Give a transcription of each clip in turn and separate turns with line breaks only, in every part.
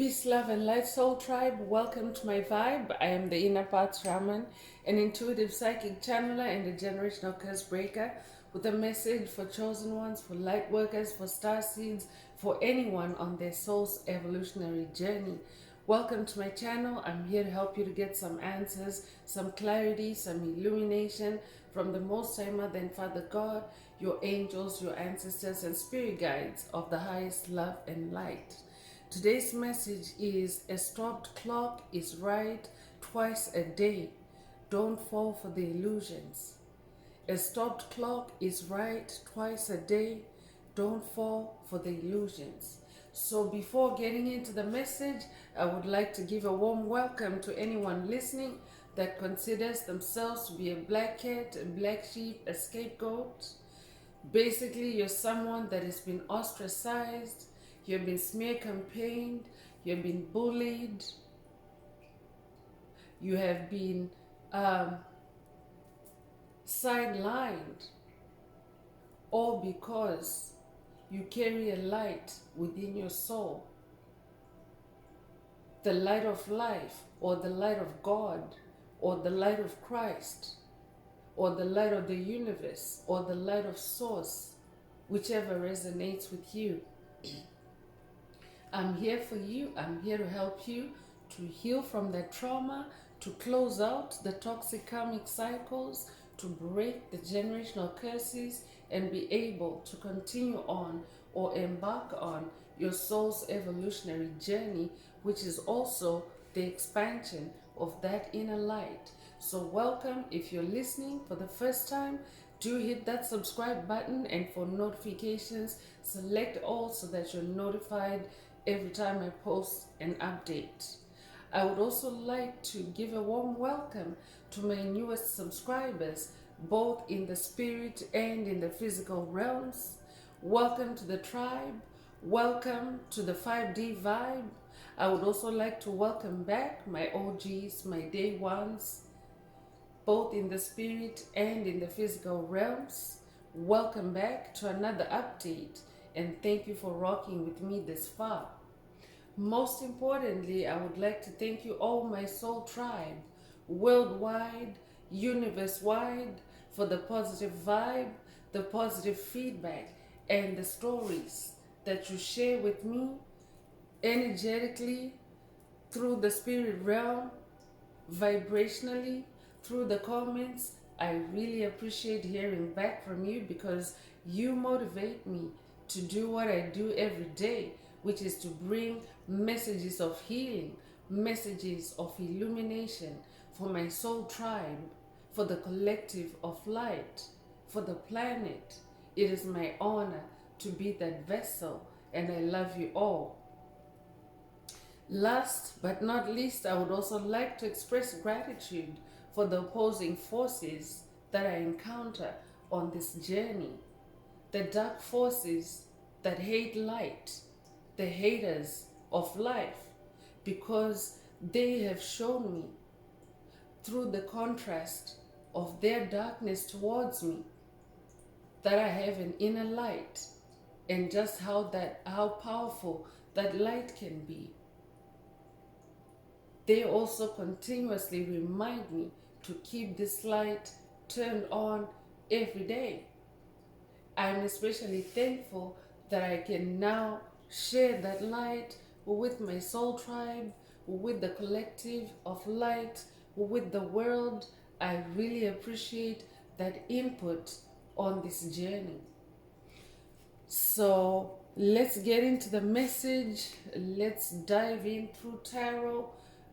Peace, love, and light, soul tribe. Welcome to my vibe. I am the Inner Path Shaman, an intuitive psychic channeler and a generational curse breaker with a message for chosen ones, for light workers, for star seeds, for anyone on their soul's evolutionary journey. Welcome to my channel. I'm here to help you to get some answers, some clarity, some illumination from the Most High Mother and Father God, your angels, your ancestors, and spirit guides of the highest love and light. Today's message is: a stopped clock is right twice a day. Don't fall for the illusions. A stopped clock is right twice a day. Don't fall for the illusions. So before getting into the message, I would like to give a warm welcome to anyone listening that considers themselves to be a black cat, a black sheep, a scapegoat. Basically, you're someone that has been ostracized, you've been smear campaigned, you've been bullied, you have been sidelined, all because you carry a light within your soul, the light of life, or the light of God, or the light of Christ, or the light of the universe, or the light of source, whichever resonates with you. I'm here for you. I'm here to help you to heal from that trauma, to close out the toxic karmic cycles, to break the generational curses, and be able to continue on or embark on your soul's evolutionary journey, which is also the expansion of that inner light. So welcome. If you're listening for the first time, do hit that subscribe button, and for notifications, select all so that you're notified every time I post an update. I would also like to give a warm welcome to my newest subscribers, both in the spirit and in the physical realms. Welcome to the tribe. Welcome to the 5D vibe. I would also like to welcome back my OGs, my day ones, both in the spirit and in the physical realms. Welcome back to another update, and thank you for rocking with me this far. Most importantly, I would like to thank you all, my soul tribe, worldwide, universe-wide, for the positive vibe, the positive feedback, and the stories that you share with me energetically, through the spirit realm, vibrationally, through the comments. I really appreciate hearing back from you, because you motivate me to do what I do every day, which is to bring messages of healing, messages of illumination for my soul tribe, for the collective of light, for the planet. It is my honor to be that vessel, and I love you all. Last but not least, I would also like to express gratitude for the opposing forces that I encounter on this journey. The dark forces that hate light, the haters of life, because they have shown me through the contrast of their darkness towards me that I have an inner light, and just how powerful that light can be. They also continuously remind me to keep this light turned on every day. I'm especially thankful that I can now share that light with my soul tribe, with the collective of light, with the world. I really appreciate that input on this journey. So let's get into the message. Let's dive in through tarot.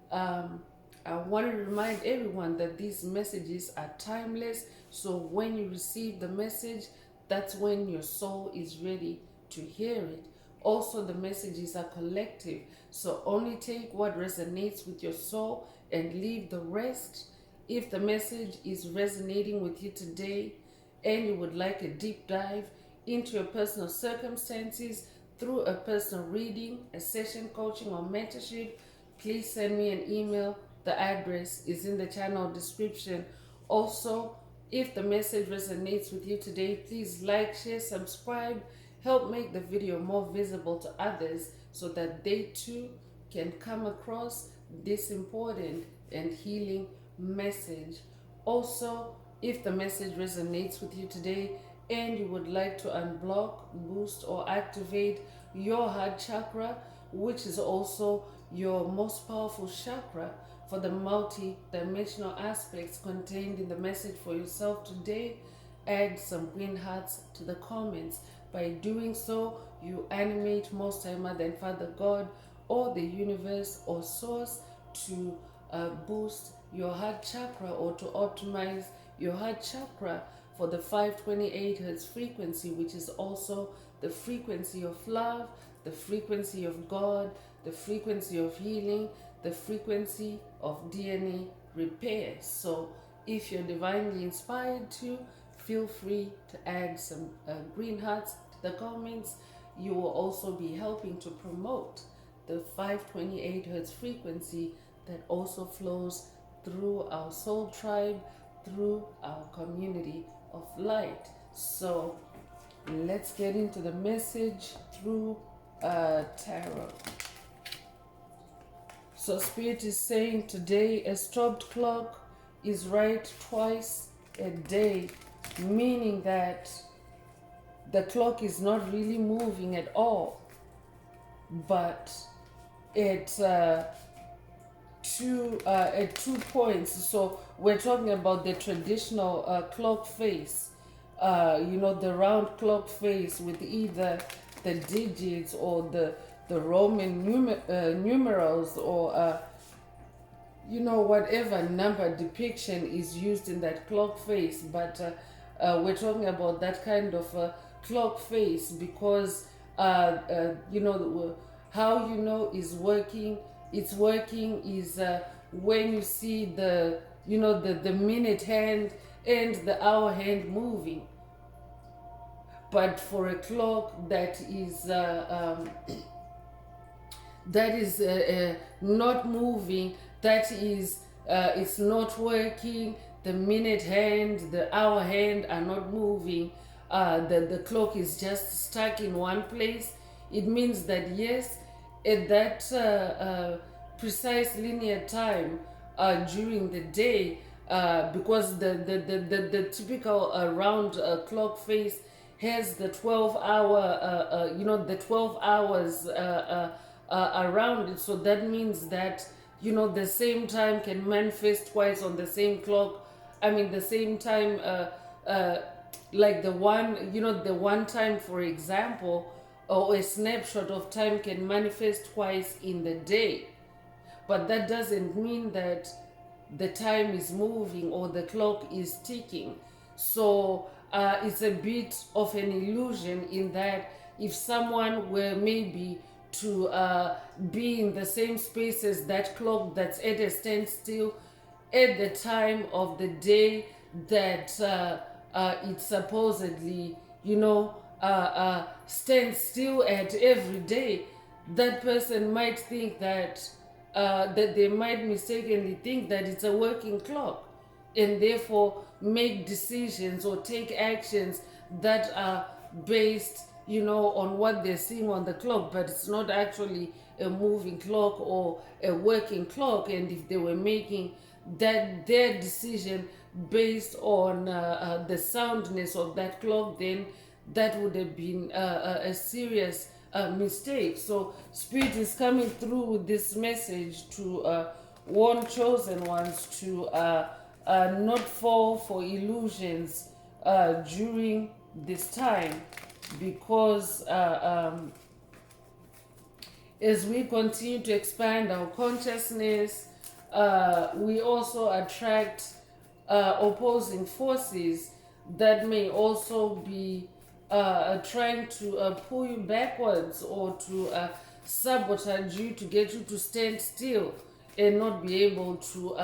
I want to remind everyone that these messages are timeless. So when you receive the message, that's when your soul is ready to hear it. Also, the messages are collective. So only take what resonates with your soul and leave the rest. If the message is resonating with you today and you would like a deep dive into your personal circumstances through a personal reading, a session coaching, or mentorship, please send me an email. The address is in the channel description. Also, if the message resonates with you today, please like, share, subscribe. Help make the video more visible to others so that they too can come across this important and healing message. Also, if the message resonates with you today and you would like to unblock, boost, or activate your heart chakra, which is also your most powerful chakra, for the multi-dimensional aspects contained in the message for yourself today, add some green hearts to the comments. By doing so, you animate Most High Mother and Father God or the universe or source to boost your heart chakra or to optimize your heart chakra for the 528 hertz frequency, which is also the frequency of love, the frequency of God, the frequency of healing, the frequency of DNA repair. So if you're divinely inspired to, feel free to add some green hearts to the comments. You will also be helping to promote the 528 hertz frequency that also flows through our soul tribe, through our community of light. So let's get into the message through tarot. So Spirit is saying today a stopped clock is right twice a day, meaning that the clock is not really moving at all, but at 2 points. So we're talking about the traditional clock face, the round clock face with either the digits or the Roman numerals or whatever number depiction is used in that clock face. But we're talking about that kind of clock face because how is working. It's working is when you see the minute hand and the hour hand moving. But for a clock that is not moving, that is it's not working, the minute hand, the hour hand are not moving, the clock is just stuck in one place, it means that yes, at that precise linear time during the day, because the typical round clock face has the 12-hour, the 12 hours around it. So that means that, the same time can manifest twice on the same clock. I mean, the same time, like the one time, for example, or a snapshot of time can manifest twice in the day. But that doesn't mean that the time is moving or the clock is ticking. So it's a bit of an illusion in that if someone were maybe to be in the same space as that clock that's at a standstill at the time of the day that it supposedly, stands still at every day, that person might think that they might mistakenly think that it's a working clock, and therefore make decisions or take actions that are based, on what they're seeing on the clock, but it's not actually a moving clock or a working clock. And if they were making their decision based on the soundness of that clock, then that would have been a serious mistake. So Spirit is coming through with this message to warn chosen ones to not fall for illusions during this time, because as we continue to expand our consciousness, we also attract opposing forces that may also be trying to pull you backwards or to sabotage you, to get you to stand still and not be able to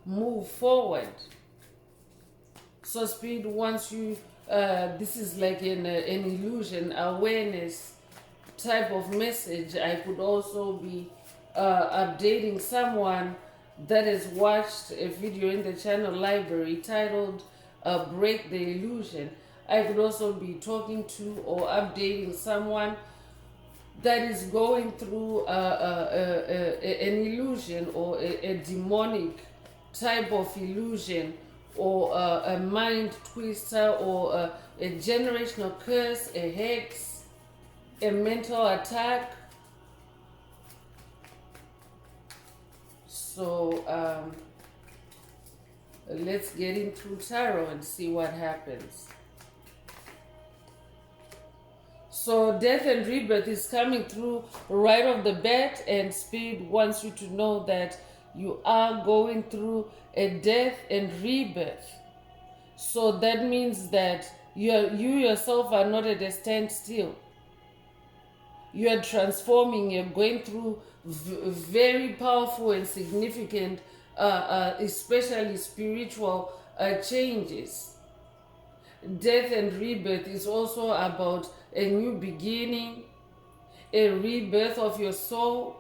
move forward. So Spirit wants you, this is like an illusion, awareness type of message. I could also be updating someone that has watched a video in the channel library titled Break the Illusion. I could also be talking to or updating someone that is going through an illusion or a demonic type of illusion or a mind twister or a generational curse, a hex, a mental attack. So let's get into tarot and see what happens. So death and rebirth is coming through right off the bat, and Spirit wants you to know that you are going through a death and rebirth. So that means that you yourself are not at a standstill. You are transforming, you're going through very powerful and significant, especially spiritual changes. Death and rebirth is also about a new beginning, a rebirth of your soul.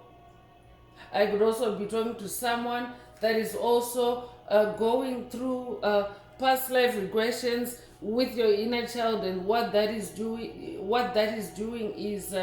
I could also be talking to someone that is also going through past life regressions with your inner child, and what that is doing is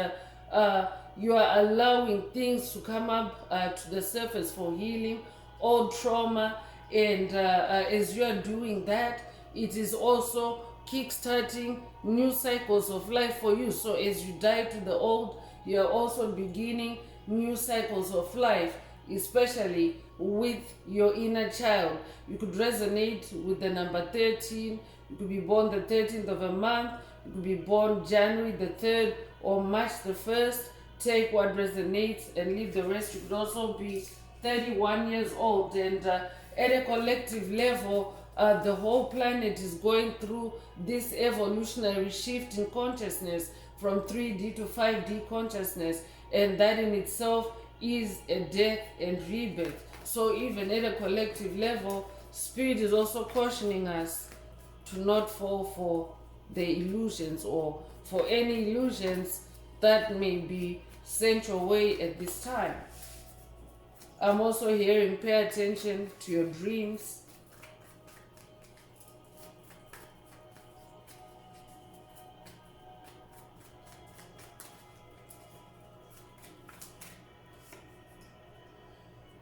you are allowing things to come up to the surface for healing, old trauma, and as you are doing that, it is also kickstarting new cycles of life for you. So as you die to the old, you are also beginning new cycles of life, especially with your inner child. You could resonate with the number 13. You could be born the 13th of a month. You could be born January the 3rd or March the 1st. Take what resonates and leave the rest. You could also be 31 years old, and at a collective level, the whole planet is going through this evolutionary shift in consciousness from 3D to 5D consciousness, and that in itself is a death and rebirth. So even at a collective level, Spirit is also cautioning us to not fall for the illusions or for any illusions that may be sent your way at this time. I'm also hearing pay attention to your dreams.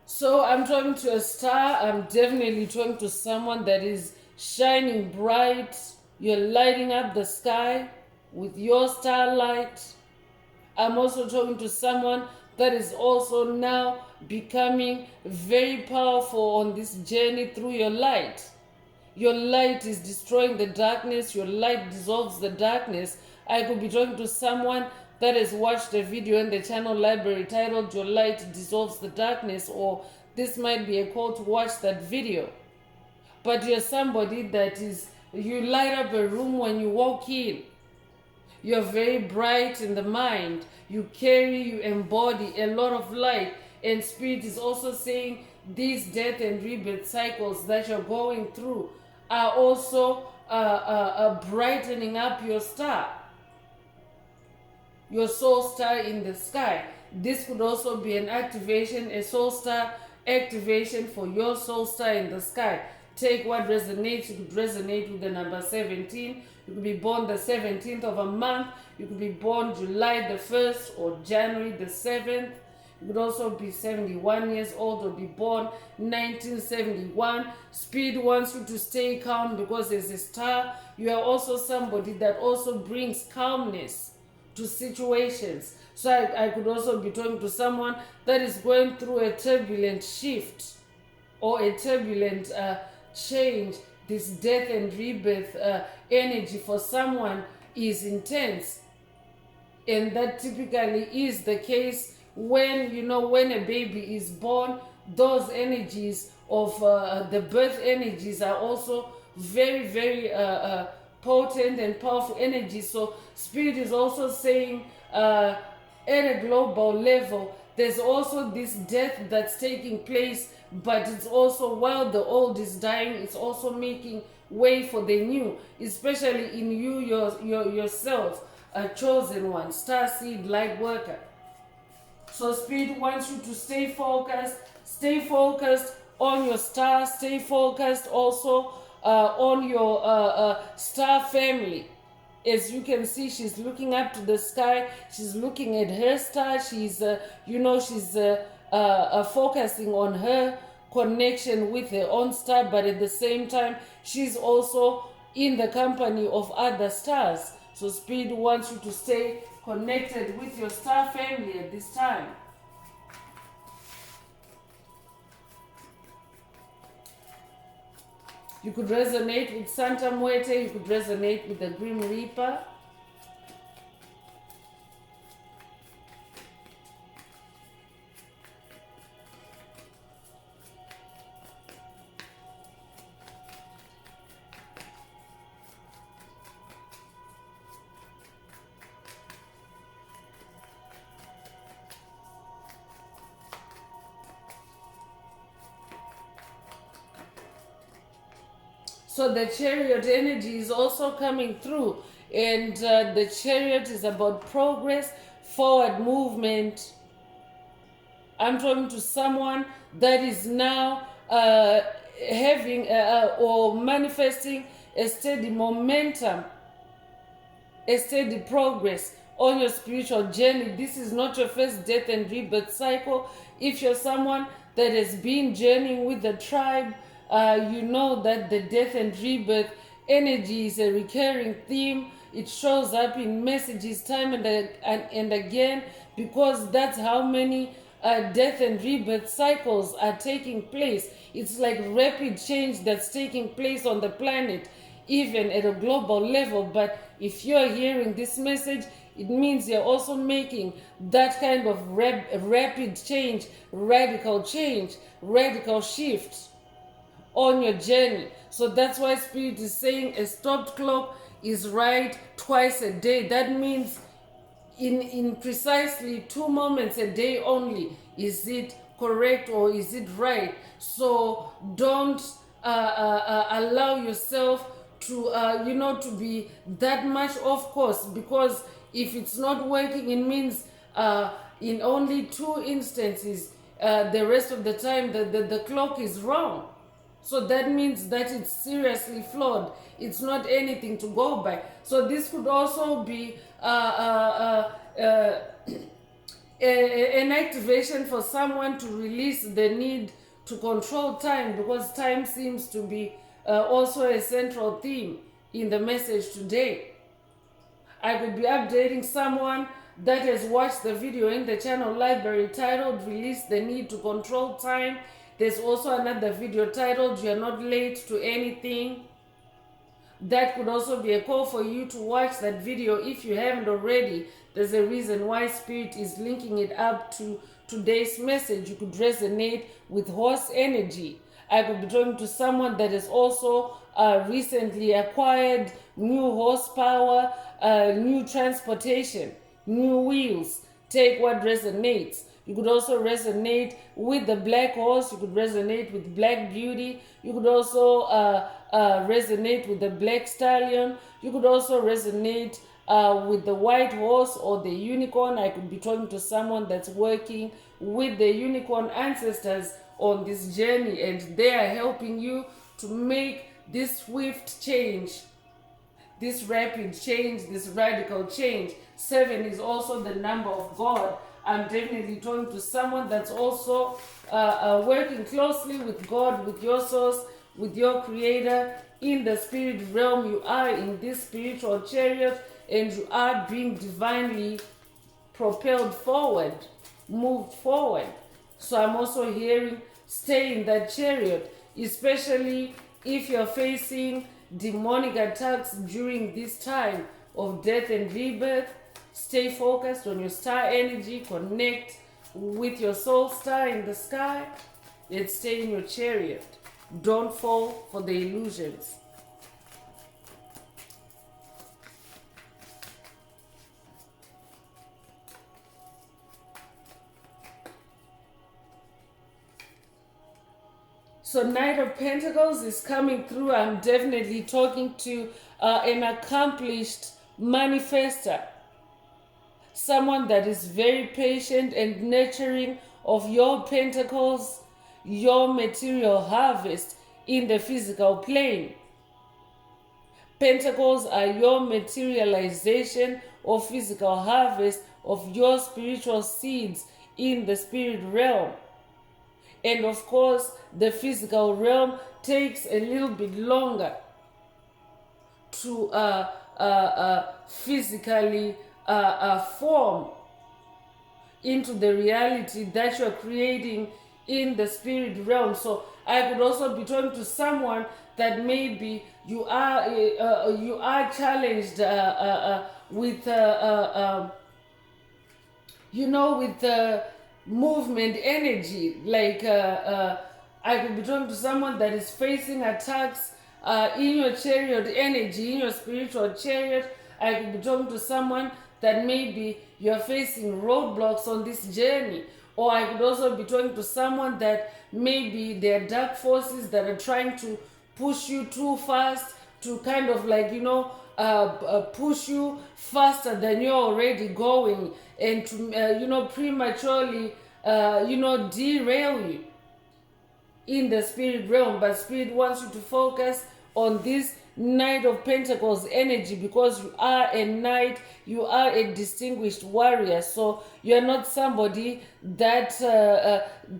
So I'm talking to a star. I'm definitely talking to someone that is shining bright. You're lighting up the sky with your starlight. I'm also talking to someone that is also now becoming very powerful on this journey through your light. Your light is destroying the darkness. Your light dissolves the darkness. I could be talking to someone that has watched a video in the channel library titled "Your Light Dissolves the Darkness," or this might be a call to watch that video. But you're somebody that is, you light up a room when you walk in. You're very bright in the mind. You carry, you embody a lot of light. And Spirit is also saying these death and rebirth cycles that you're going through are also brightening up your star, your soul star in the sky. This could also be an activation, a soul star activation for your soul star in the sky. Take what resonates. You could resonate with the number 17. You could be born the 17th of a month. You could be born July the 1st or January the 7th. You could also be 71 years old or be born 1971. Spirit wants you to stay calm because as a star, you are also somebody that also brings calmness to situations. So I could also be talking to someone that is going through a turbulent shift or a turbulent change. This death and rebirth energy for someone is intense. And that typically is the case when, when a baby is born. Those energies of the birth energies are also very, very potent and powerful energies. So Spirit is also saying at a global level, there's also this death that's taking place, but it's also, while the old is dying, it's also making way for the new, especially in you, yourself, a chosen one, star seed light worker. So Spirit wants you to stay focused on your star, stay focused also on your star family. As you can see, she's looking up to the sky. She's looking at her star. She's, she's focusing on her connection with her own star, but at the same time, she's also in the company of other stars. So Spirit wants you to stay connected with your star family at this time. You could resonate with Santa Muerte. You could resonate with the Grim Reaper. So the Chariot energy is also coming through, and the Chariot is about progress, forward movement. I'm talking to someone that is now having or manifesting a steady momentum, a steady progress on your spiritual journey. This is not your first death and rebirth cycle. If you're someone that has been journeying with the tribe, you know that the death and rebirth energy is a recurring theme. It shows up in messages time and again, because that's how many death and rebirth cycles are taking place. It's like rapid change that's taking place on the planet, even at a global level. But if you're hearing this message, it means you're also making that kind of rapid change, radical shift on your journey. So that's why Spirit is saying a stopped clock is right twice a day. That means in precisely 2 moments a day only. Is it correct or is it right? So don't allow yourself to to be that much off course, because if it's not working, it means in only 2 instances, the rest of the time the clock is wrong. So that means that it's seriously flawed. It's not anything to go by. So this could also be an activation for someone to release the need to control time, because time seems to be also a central theme in the message today. I could be updating someone that has watched the video in the channel library titled Release the Need to Control Time. There's also another video titled You're Not Late to Anything. That could also be a call for you to watch that video if you haven't already. There's a reason why Spirit is linking it up to today's message. You could resonate with horse energy. I could be talking to someone that has also recently acquired new horsepower, new transportation, new wheels. Take what resonates. You could also resonate with the black horse. You could resonate with Black Beauty. You could also resonate with the black stallion. You could also resonate with the white horse or the unicorn. I could be talking to someone that's working with the unicorn ancestors on this journey, and they are helping you to make this swift change, this rapid change, this radical change. 7 is also the number of God. I'm definitely talking to someone that's also working closely with God, with your source, with your creator. In the spirit realm, you are in this spiritual chariot, and you are being divinely propelled forward, moved forward. So I'm also hearing stay in that chariot, especially if you're facing demonic attacks during this time of death and rebirth. Stay focused on your star energy, connect with your soul star in the sky, and stay in your chariot. Don't fall for the illusions. So Knight of Pentacles is coming through. I'm definitely talking to an accomplished manifester. Someone that is very patient and nurturing of your pentacles, your material harvest in the physical plane. Pentacles are your materialization or physical harvest of your spiritual seeds in the spirit realm. And of course, the physical realm takes a little bit longer to physically form into the reality that you're creating in the spirit realm. So I could also be talking to someone that maybe you are challenged with with movement energy. Like I could be talking to someone that is facing attacks in your chariot energy, in your spiritual chariot. I could be talking to someone that maybe you're facing roadblocks on this journey. Or I could also be talking to someone that maybe there are dark forces that are trying to push you too fast, to kind of like, push you faster than you're already going, and to, prematurely, derail you in the spirit realm. But spirit wants you to focus on this Knight of Pentacles energy, because you are a knight, you are a distinguished warrior. So you're not somebody that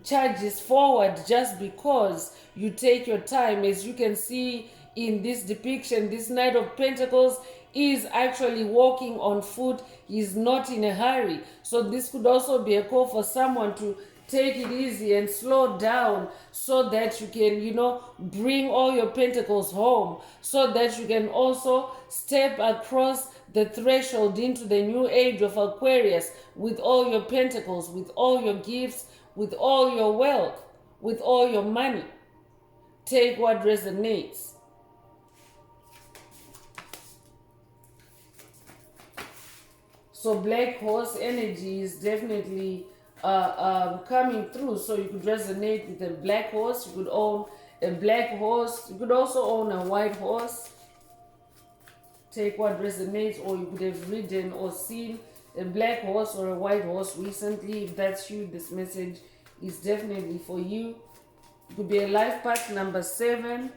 charges forward just because you take your time. As you can see in this depiction, this Knight of Pentacles is actually walking on foot. He's not in a hurry. So this could also be a call for someone to take it easy and slow down, so that you can, bring all your pentacles home, so that you can also step across the threshold into the new age of Aquarius with all your pentacles, with all your gifts, with all your wealth, with all your money. Take what resonates. So Black Horse energy is definitely coming through. So you could resonate with a black horse. You could own a black horse. You could also own a white horse. Take what resonates. Or you could have ridden or seen a black horse or a white horse recently. If that's you, this message is definitely for you. It could be a life path number 7.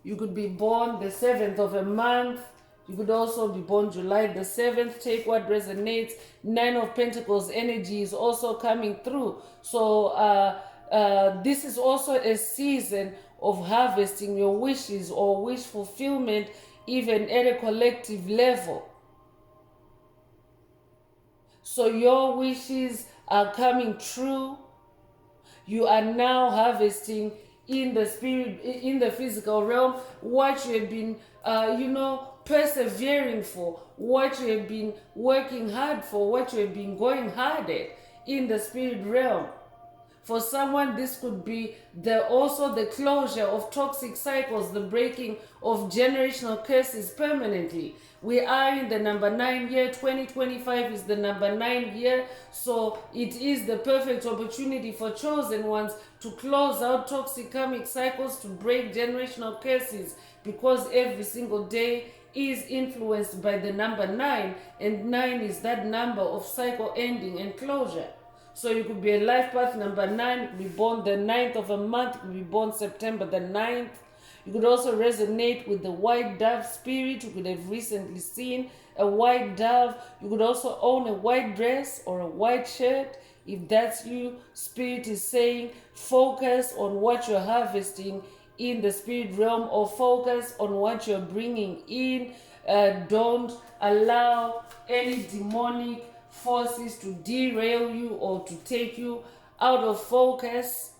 You could be born the 7th of a month. You could also be born July the 7th. Take what resonates. 9 of Pentacles energy is also coming through. So this is also a season of harvesting your wishes or wish fulfillment, even at a collective level. So your wishes are coming true. You are now harvesting in the spirit, in the physical realm, what you have been, persevering for, what you have been working hard for, what you have been going hard at in the spirit realm. For someone, this could be also the closure of toxic cycles, the breaking of generational curses permanently. We are in the number 9 year. 2025 is the number 9 year. So it is the perfect opportunity for chosen ones to close out toxic karmic cycles, to break generational curses, because every single day is influenced by the number 9, and 9 is that number of cycle ending and closure. So you could be a life path number 9, you could be born the 9th of a month, you could be born September the 9th. You could also resonate with the white dove spirit. You could have recently seen a white dove. You could also own a white dress or a white shirt. If that's you, spirit is saying focus on what you're harvesting in the spirit realm, or focus on what you're bringing in. Don't allow any demonic forces to derail you or to take you out of focus.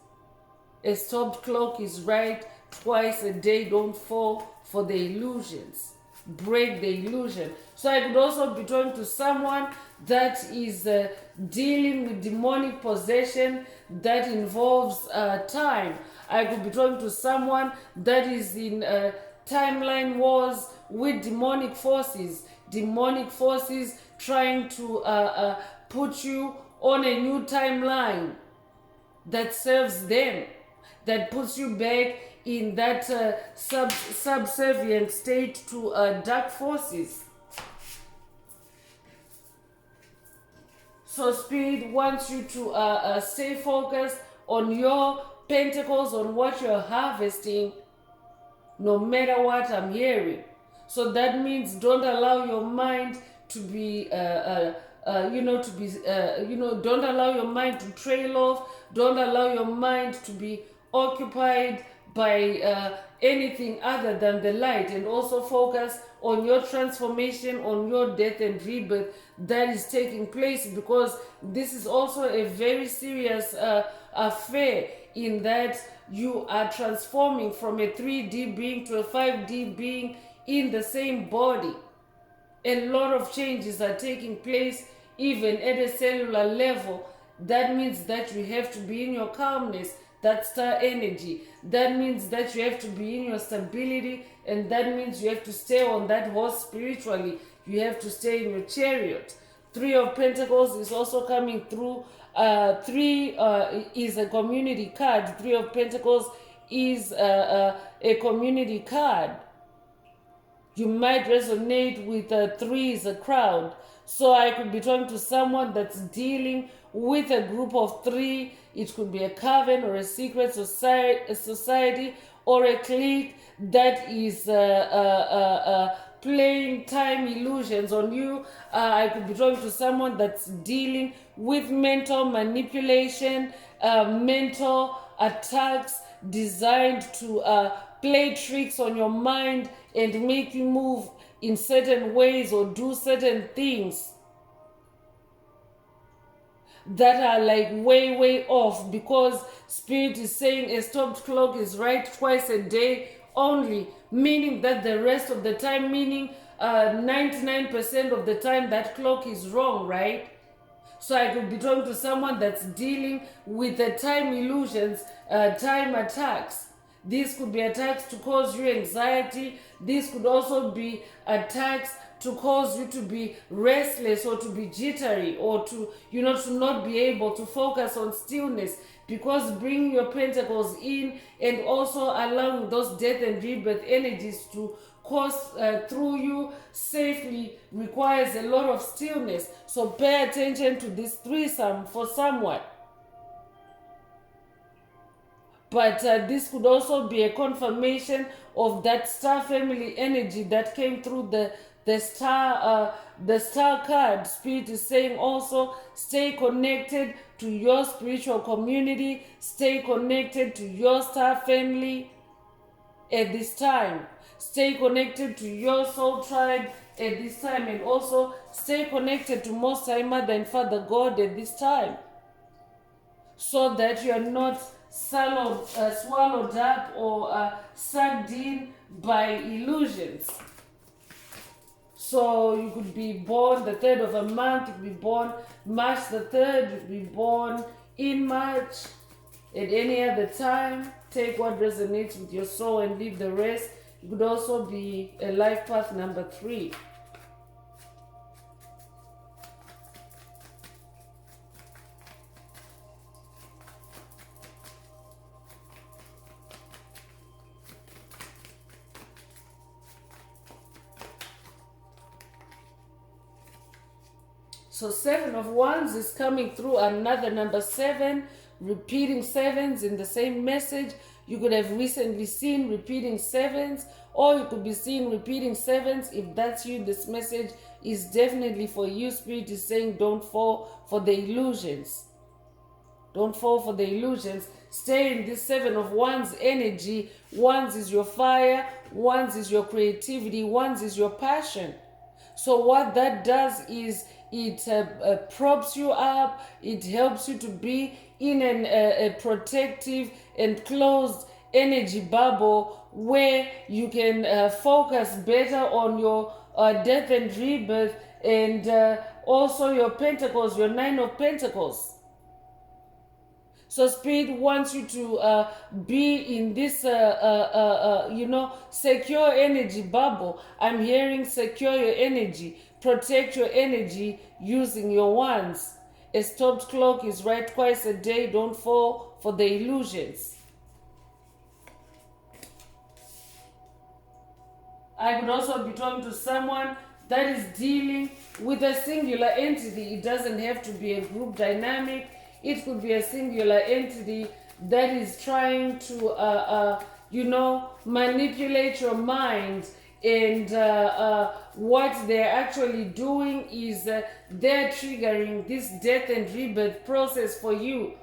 A stopped clock is right twice a day. Don't fall for the illusions. Break the illusion. So I could also be talking to someone that is dealing with demonic possession that involves time. I could be talking to someone that is in timeline wars with demonic forces. Demonic forces trying to put you on a new timeline that serves them, that puts you back in that subservient state to dark forces. So Spirit wants you to stay focused on your pentacles, on what you're harvesting no matter what I'm hearing. So that means don't allow your mind to be, don't allow your mind to trail off. Don't allow your mind to be occupied by anything other than the light, and also focus on your transformation, on your death and rebirth that is taking place, because this is also a very serious affair, in that you are transforming from a 3D being to a 5D being in the same body. A lot of changes are taking place even at a cellular level. That means that you have to be in your calmness, that star energy. That means that you have to be in your stability, and that means you have to stay on that horse spiritually. You have to stay in your chariot. 3 of Pentacles is also coming through. 3 is a community card. 3 of Pentacles is a community card. You might resonate with 3 is a crowd. So I could be talking to someone that's dealing with a group of 3. It could be a coven or a secret society or a clique that is playing time illusions on you. I could be talking to someone that's dealing with mental manipulation, mental attacks designed to play tricks on your mind and make you move in certain ways or do certain things that are like way off, because Spirit is saying a stopped clock is right twice a day only, meaning that the rest of the time, meaning 99% of the time, that clock is wrong, right? So I could be talking to someone that's dealing with the time illusions, time attacks. These could be attacks to cause you anxiety. These could also be attacks to cause you to be restless or to be jittery, or to, to not be able to focus on stillness, because bringing your pentacles in and also allowing those death and rebirth energies to course through you safely requires a lot of stillness. So pay attention to this threesome for someone. But this could also be a confirmation of that star family energy that came through the star card. Spirit is saying also, stay connected to your spiritual community, stay connected to your star family at this time. Stay connected to your soul tribe at this time, and also stay connected to Most High Mother and Father God at this time, so that you are not swallowed up or sucked in by illusions. So you could be born the 3rd of a month, you could be born March the 3rd, you could be born in March, at any other time. Take what resonates with your soul and leave the rest. You could also be a life path number 3. So 7 of Wands is coming through, another number 7, repeating 7s in the same message. You could have recently seen repeating 7s, or you could be seeing repeating 7s. If that's you, this message is definitely for you. Spirit is saying don't fall for the illusions. Don't fall for the illusions. Stay in this 7 of Wands energy. Wands is your fire. Wands is your creativity. Wands is your passion. So what that does is it props you up. It helps you to be in a protective and closed energy bubble where you can focus better on your death and rebirth, and also your pentacles, your 9 of Pentacles. So Spirit wants you to be in this, secure energy bubble. I'm hearing secure your energy, protect your energy using your wands. A stopped clock is right twice a day. Don't fall for the illusions. I could also be talking to someone that is dealing with a singular entity. It doesn't have to be a group dynamic. It could be a singular entity that is trying to manipulate your mind. And what they're actually doing is they're triggering this death and rebirth process for you.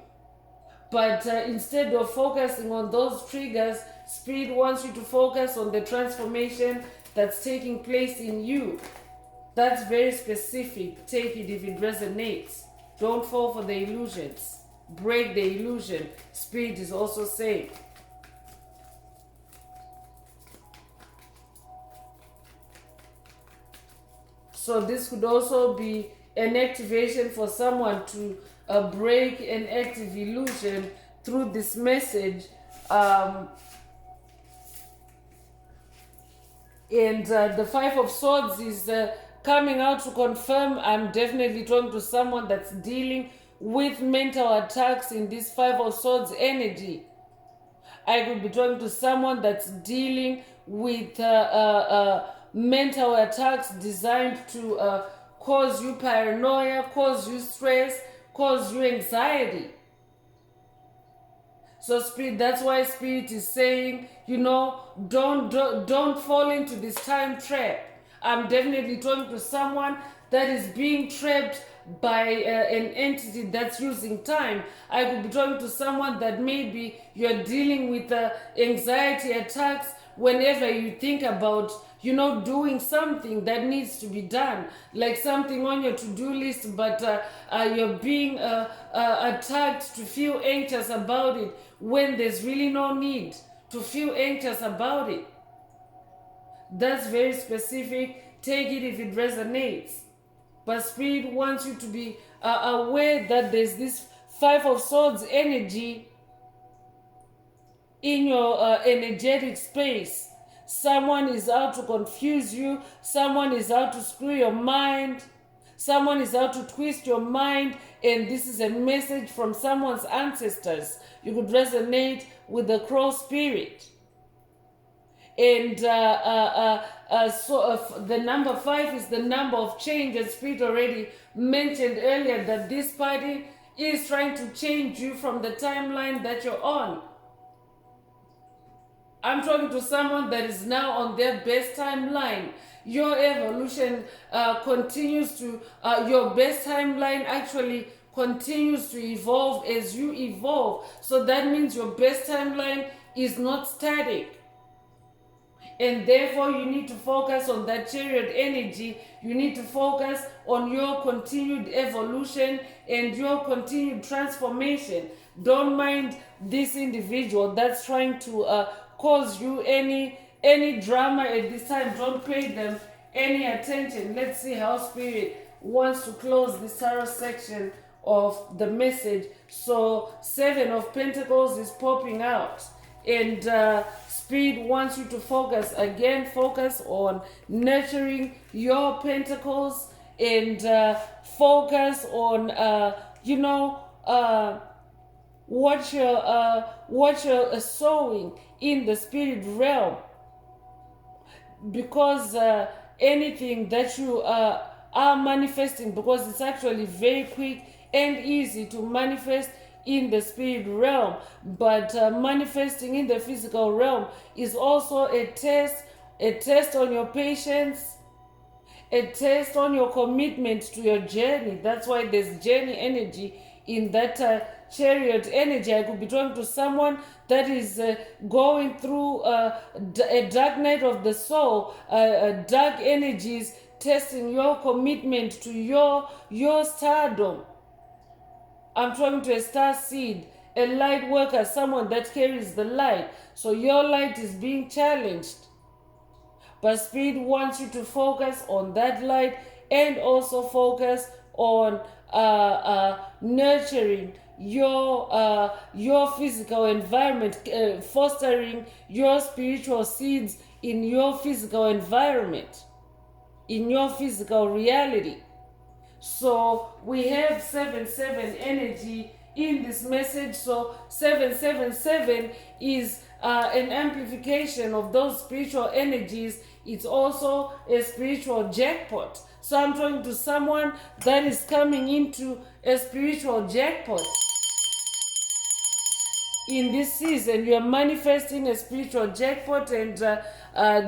But instead of focusing on those triggers, Spirit wants you to focus on the transformation that's taking place in you. That's very specific. Take it if it resonates. Don't fall for the illusions. Break the illusion. Spirit is also saying. So this could also be an activation for someone to break an active illusion through this message. And the Five of Swords is coming out to confirm I'm definitely talking to someone that's dealing with mental attacks in this Five of Swords energy. I could be talking to someone that's dealing with mental attacks designed to cause you paranoia, cause you stress, cause you anxiety. So Spirit, that's why Spirit is saying, don't fall into this time trap. I'm definitely talking to someone that is being trapped by an entity that's using time. I could be talking to someone that maybe you're dealing with anxiety attacks whenever you think about doing something that needs to be done, like something on your to-do list, but you're being attacked to feel anxious about it when there's really no need to feel anxious about it. That's very specific. Take it if it resonates. But Spirit wants you to be aware that there's this Five of Swords energy in your energetic space. Someone is out to confuse you. Someone is out to screw your mind. Someone is out to twist your mind. And this is a message from someone's ancestors. You could resonate with the crow spirit. And the number 5 is the number of change. And Spirit already mentioned earlier that this party is trying to change you from the timeline that you're on. I'm talking to someone that is now on their best timeline. Your evolution continues to, your best timeline actually continues to evolve as you evolve. So that means your best timeline is not static. And therefore you need to focus on that Chariot energy. You need to focus on your continued evolution and your continued transformation. Don't mind this individual that's trying to cause you any drama at this time. Don't pay them any attention. Let's see how Spirit wants to close this tarot section of the message. So 7 of Pentacles is popping out, and Spirit wants you to focus on nurturing your pentacles, and focus on what you're sowing in the spirit realm, because anything that you are manifesting, because it's actually very quick and easy to manifest in the spirit realm, but manifesting in the physical realm is also a test on your patience, a test on your commitment to your journey. That's why there's journey energy in that Chariot energy. I could be talking to someone that is going through a dark night of the soul, dark energies testing your commitment to your stardom. I'm talking to a star seed, a light worker, someone that carries the light. So your light is being challenged. But Spirit wants you to focus on that light, and also focus on nurturing your physical environment, fostering your spiritual seeds in your physical environment, in your physical reality. So we have 7/7 energy in this message. So 777 is an amplification of those spiritual energies. It's also a spiritual jackpot. So I'm talking to someone that is coming into a spiritual jackpot. in this season. You're manifesting a spiritual jackpot and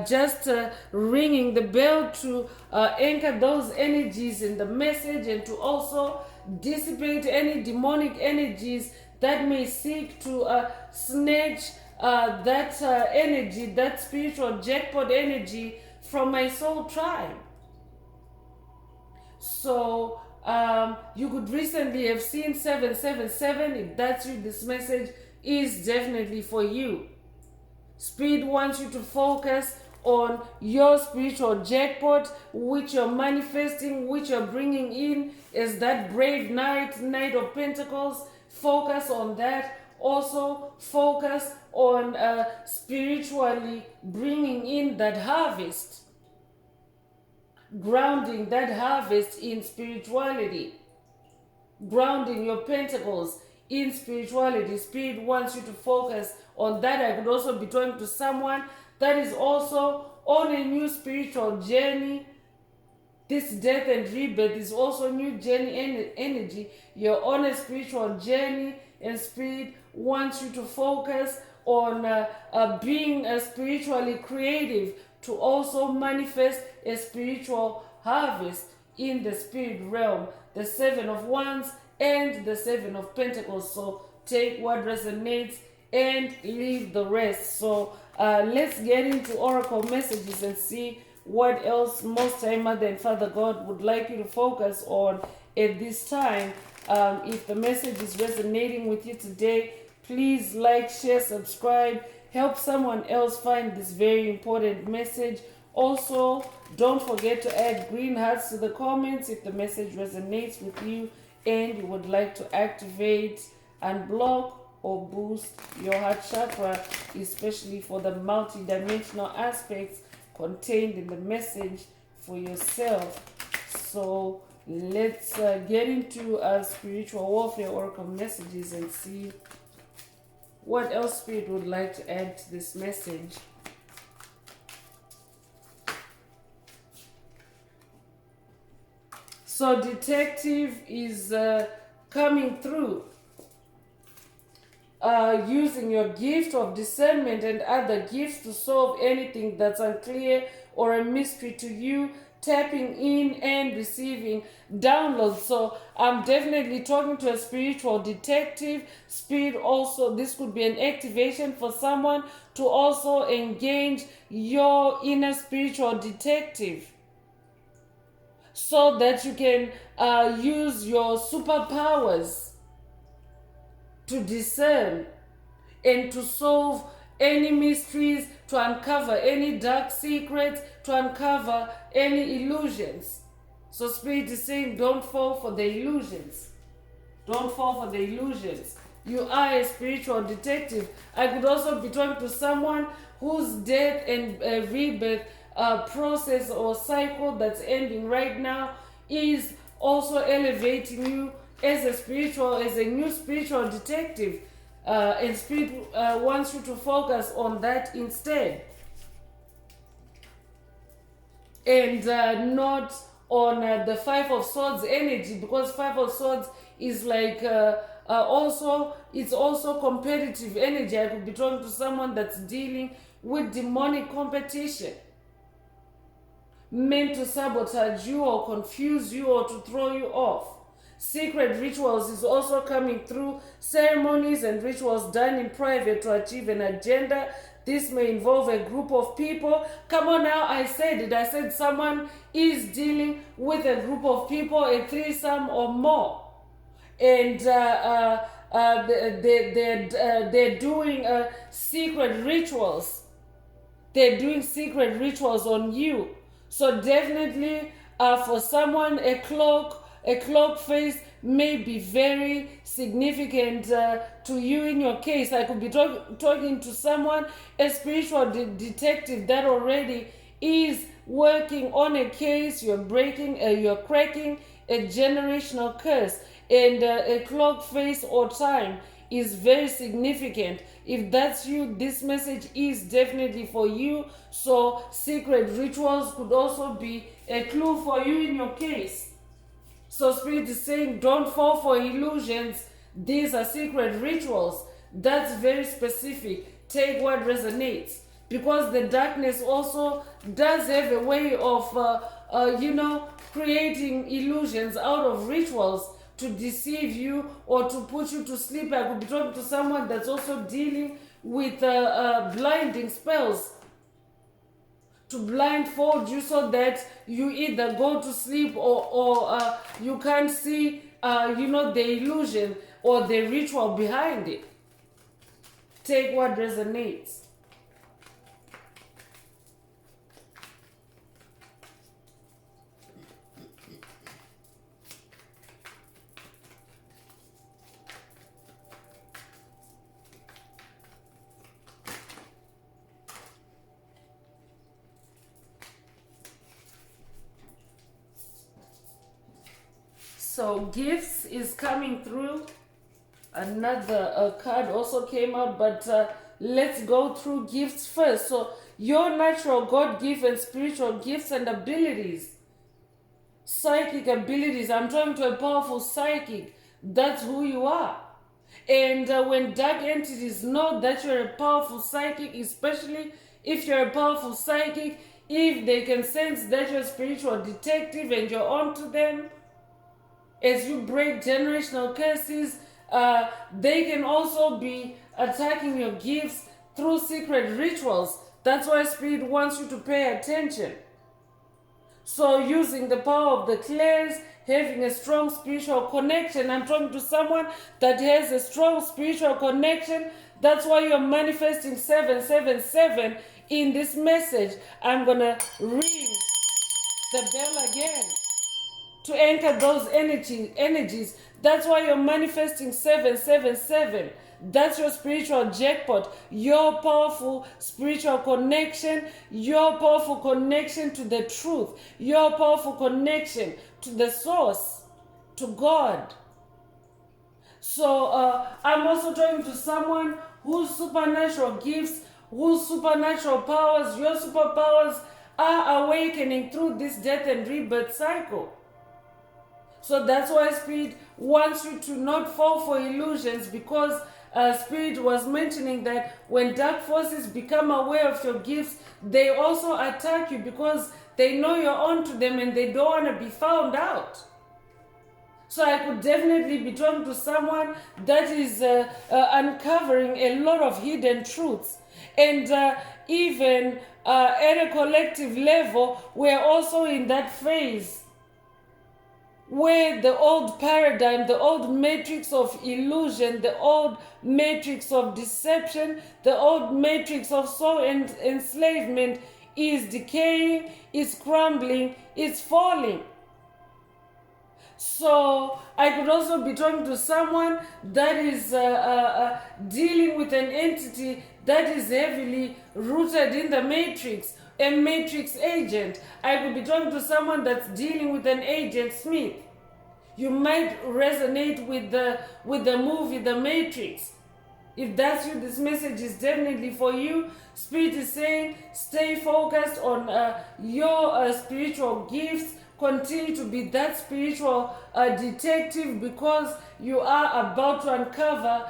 just ringing the bell to anchor those energies in the message, and to also dissipate any demonic energies that may seek to snatch that energy, that spiritual jackpot energy from my soul tribe. So you could recently have seen 777. If that's you, this message is definitely for you. Spirit wants you to focus on your spiritual jackpot, which you're manifesting, which you're bringing in as that brave Knight of Pentacles. Focus on that. Also focus on spiritually bringing in that harvest, grounding that harvest in spirituality, grounding your pentacles in spirituality. Spirit wants you to focus on that. I could also be talking to someone that is also on a new spiritual journey. This death and rebirth is also new journey energy. You're on a spiritual journey, and Spirit wants you to focus on being spiritually creative, to also manifest a spiritual harvest in the spirit realm. The Seven of Wands and the Seven of Pentacles. So take what resonates and leave the rest. So let's get into oracle messages and see what else Most High Mother and Father God would like you to focus on at this time. If the message is resonating with you today, please like, share, subscribe. Help someone else find this very important message. Also, don't forget to add green hearts to the comments if the message resonates with you and you would like to activate, unblock, or boost your heart chakra, especially for the multi-dimensional aspects contained in the message for yourself. So let's get into spiritual warfare oracle messages and see what else Spirit would like to add to this message. So detective is coming through. Using your gift of discernment and other gifts to solve anything that's unclear or a mystery to you, tapping in and receiving downloads. So I'm definitely talking to a spiritual detective. Spirit also, this could be an activation for someone to also engage your inner spiritual detective, so that you can use your superpowers to discern and to solve any mysteries, to uncover any dark secrets, to uncover any illusions. So Spirit is saying, don't fall for the illusions. Don't fall for the illusions. You are a spiritual detective. I could also be talking to someone whose death and rebirth process or cycle that's ending right now is also elevating you as a new spiritual detective. And Spirit wants you to focus on that instead, and not on the Five of Swords energy, because Five of Swords is like it's also competitive energy. I could be talking to someone that's dealing with demonic competition, meant to sabotage you or confuse you or to throw you off. Secret rituals is also coming through. Ceremonies and rituals done in private to achieve an agenda. This may involve a group of people. Come on now, I said it. I said someone is dealing with a group of people, a threesome or more. And they're doing secret rituals. They're doing secret rituals on you. So definitely for someone, a cloak face may be very significant to you in your case. I could be talking to someone, a spiritual detective that already is working on a case. You're cracking a generational curse, and a clock face or time is very significant. If that's you, this message is definitely for you. So secret rituals could also be a clue for you in your case. So Spirit is saying, don't fall for illusions. These are secret rituals. That's very specific. Take what resonates. Because the darkness also does have a way of, creating illusions out of rituals to deceive you or to put you to sleep. I could be talking to someone that's also dealing with blinding spells to blindfold you so that you either go to sleep or you can't see, the illusion or the ritual behind it. Take what resonates. So gifts is coming through. Another card also came out, but let's go through gifts first. So your natural God-given spiritual gifts and abilities, psychic abilities. I'm talking to a powerful psychic. That's who you are. And when dark entities know that you're a powerful psychic, especially if you're a powerful psychic, if they can sense that you're a spiritual detective and you're onto them, as you break generational curses, they can also be attacking your gifts through secret rituals. That's why Spirit wants you to pay attention. So using the power of the clairs, having a strong spiritual connection. I'm talking to someone that has a strong spiritual connection. That's why you're manifesting 777 in this message. I'm going to ring the bell again to anchor those energies. That's why you're manifesting 777. That's your spiritual jackpot, your powerful spiritual connection, your powerful connection to the truth, your powerful connection to the source, to God. So I'm also talking to someone whose supernatural gifts, whose supernatural powers, your superpowers are awakening through this death and rebirth cycle. So that's why Spirit wants you to not fall for illusions, because Spirit was mentioning that when dark forces become aware of your gifts, they also attack you because they know you're onto them and they don't want to be found out. So I could definitely be talking to someone that is uncovering a lot of hidden truths. And even at a collective level, we're also in that phase where the old paradigm, the old matrix of illusion, the old matrix of deception, the old matrix of soul and enslavement is decaying, is crumbling, is falling. So I could also be talking to someone that is dealing with an entity that is heavily rooted in the matrix, a matrix agent. I could be talking to someone that's dealing with an agent Smith. You might resonate with the movie The Matrix. If that's you, this message is definitely for you. Spirit is saying, stay focused on your spiritual gifts. Continue to be that spiritual detective, because you are about to uncover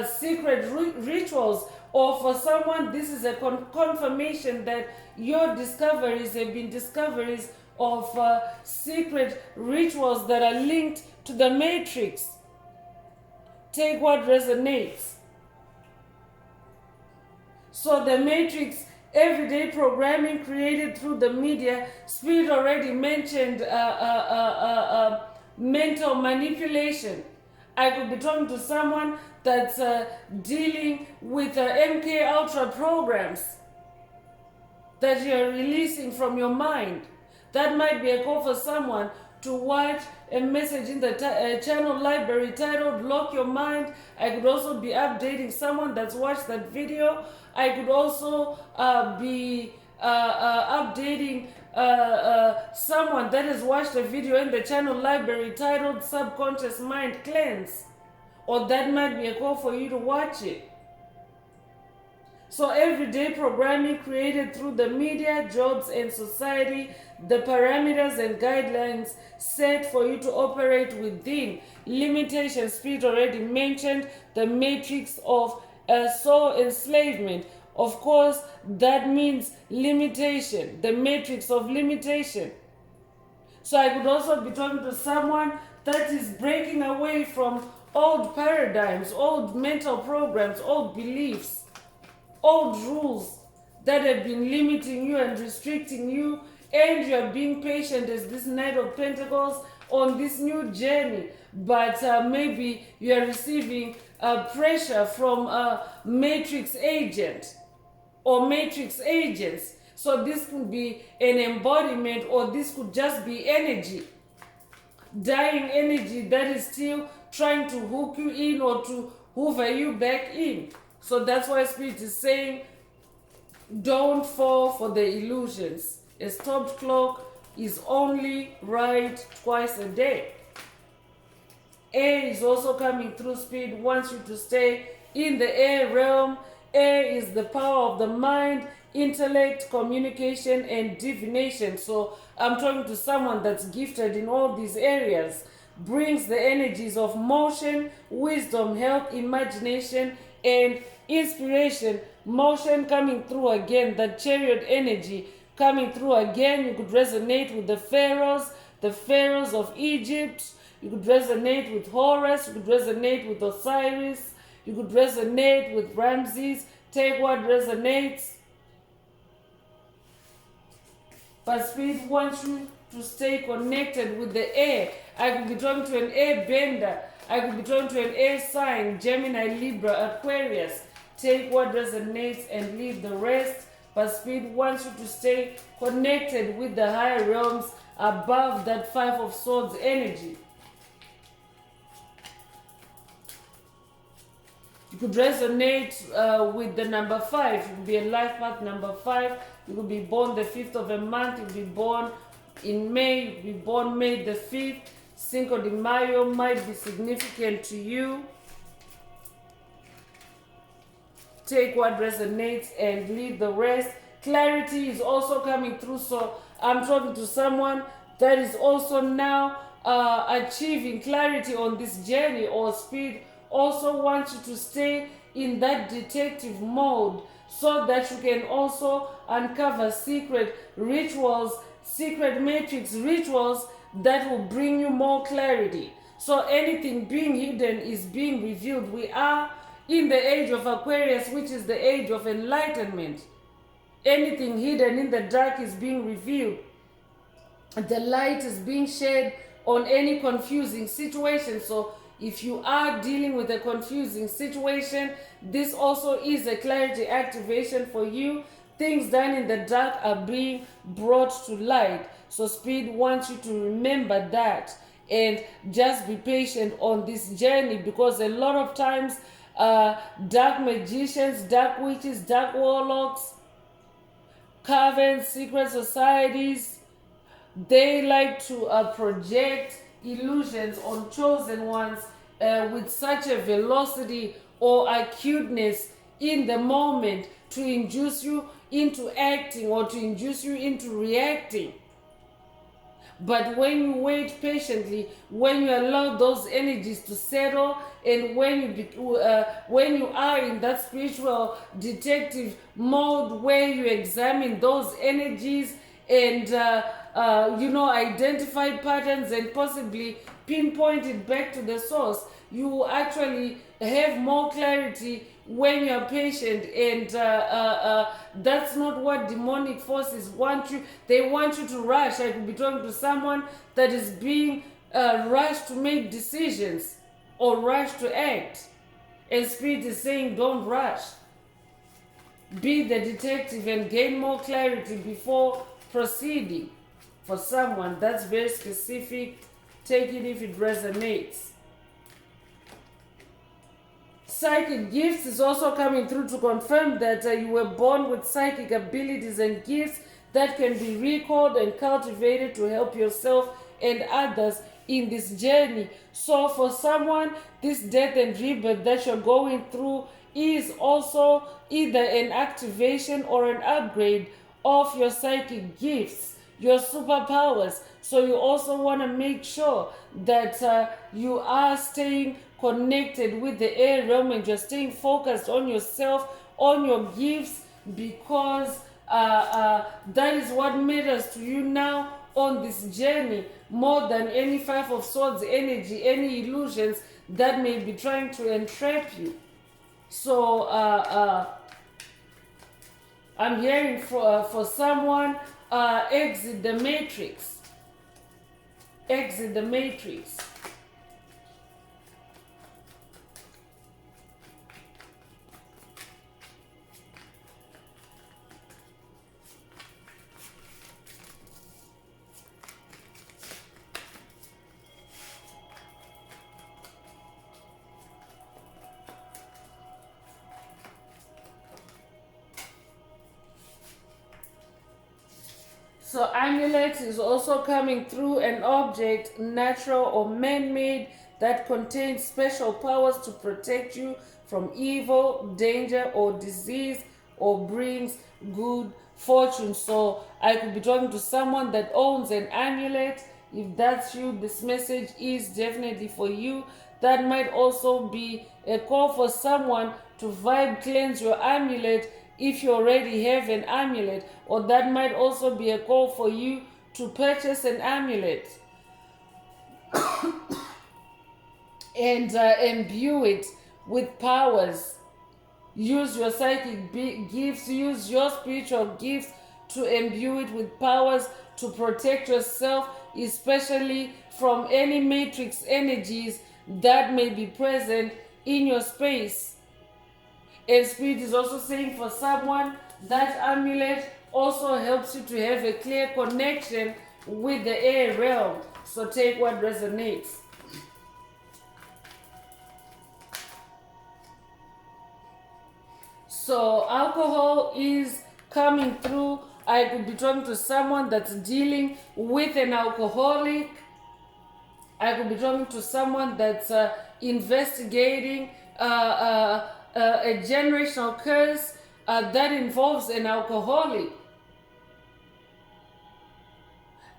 secret rituals. Or for someone, this is a confirmation that your discoveries have been discoveries of secret rituals that are linked to the matrix. Take what resonates. So the matrix, everyday programming created through the media. Spirit already mentioned mental manipulation. I could be talking to someone that's dealing with MK Ultra programs that you're releasing from your mind. That might be a call for someone to watch a message in the channel library titled Lock Your Mind. I could also be updating someone that's watched that video. I could also be updating someone that has watched a video in the channel library titled Subconscious Mind Cleanse. Or that might be a call for you to watch it. So everyday programming created through the media, jobs, and society, the parameters and guidelines set for you to operate within. Limitations, Spirit already mentioned the matrix of soul enslavement. Of course, that means limitation, the matrix of limitation. So I could also be talking to someone that is breaking away from old paradigms, old mental programs, old beliefs, old rules that have been limiting you and restricting you, and you are being patient as this Knight of Pentacles on this new journey. But maybe you are receiving pressure from a matrix agent or matrix agents. So this could be an embodiment, or this could just be energy, dying energy that is still trying to hook you in or to hoover you back in. So that's why Spirit is saying, don't fall for the illusions. A stopped clock is only right twice a day. Air is also coming through. Spirit wants you to stay in the air realm. Air is the power of the mind, intellect, communication, and divination. So I'm talking to someone that's gifted in all these areas. Brings the energies of motion, wisdom, health, imagination, and inspiration. Motion coming through again, the chariot energy coming through again. You could resonate with the pharaohs of Egypt. You could resonate with Horus. You could resonate with Osiris. You could resonate with Ramses. Take what resonates. But Spirit wants you to stay connected with the air. I could be talking to an air bender. I could be talking to an air sign, Gemini, Libra, Aquarius. Take what resonates and leave the rest. But Spirit wants you to stay connected with the higher realms above that Five of Swords energy. You could resonate with the number 5. You could be a life path number 5. You could be born the 5th of a month. You could be born in May. You could be born May the 5th. Cinco de Mayo might be significant to you. Take what resonates and leave the rest. Clarity is also coming through. So I'm talking to someone that is also now achieving clarity on this journey, or Spirit also wants you to stay in that detective mode so that you can also uncover secret rituals, secret matrix rituals that will bring you more clarity. So anything being hidden is being revealed. We are in the age of Aquarius, which is the age of enlightenment. Anything hidden in the dark is being revealed. The light is being shed on any confusing situation. So if you are dealing with a confusing situation, this also is a clarity activation for you. Things done in the dark are being brought to light. So Spirit wants you to remember that and just be patient on this journey, because a lot of times dark magicians, dark witches, dark warlocks, covens, secret societies, they like to project illusions on chosen ones with such a velocity or acuteness in the moment to induce you into acting or to induce you into reacting. But when you wait patiently, when you allow those energies to settle, and when you are in that spiritual detective mode where you examine those energies and identify patterns and possibly pinpoint it back to the source, you will actually have more clarity when you're patient. And that's not what demonic forces want you. They want you to rush. I could be talking to someone that is being rushed to make decisions or rushed to act, and Spirit is saying don't rush. Be the detective and gain more clarity before proceeding. For someone that's very specific, take it if it resonates. Psychic gifts is also coming through to confirm that you were born with psychic abilities and gifts that can be recalled and cultivated to help yourself and others in this journey. So for someone, this death and rebirth that you're going through is also either an activation or an upgrade of your psychic gifts, your superpowers. So you also want to make sure that you are staying connected with the air realm and you're staying focused on yourself, on your gifts, because that is what matters to you now on this journey, more than any Five of Swords energy, any illusions that may be trying to entrap you. So I'm hearing for someone, exit the matrix. Exit the matrix. So amulet is also coming through, an object, natural or man-made, that contains special powers to protect you from evil, danger, or disease, or brings good fortune. So I could be talking to someone that owns an amulet. If that's you, this message is definitely for you. That might also be a call for someone to vibe cleanse your amulet if you already have an amulet, or that might also be a call for you to purchase an amulet and imbue it with powers. Use your psychic gifts, use your spiritual gifts to imbue it with powers to protect yourself, especially from any matrix energies that may be present in your space. And Spirit is also saying for someone, that amulet also helps you to have a clear connection with the air realm. So take what resonates. So alcohol is coming through. I could be talking to someone that's dealing with an alcoholic. I could be talking to someone that's investigating a generational curse that involves an alcoholic.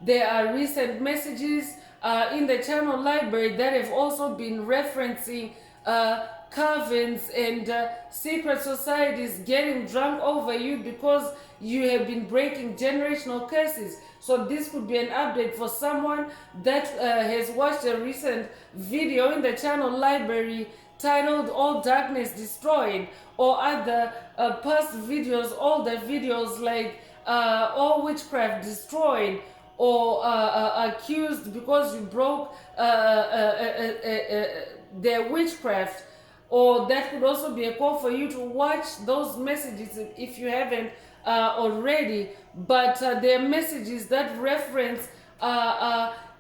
There are recent messages in the channel library that have also been referencing covens and secret societies getting drunk over you because you have been breaking generational curses. So this could be an update for someone that has watched a recent video in the channel library titled All Darkness Destroyed, or other past videos, older videos like All Witchcraft Destroyed, or accused because you broke their witchcraft. Or that could also be a call for you to watch those messages if you haven't already. But there are messages that reference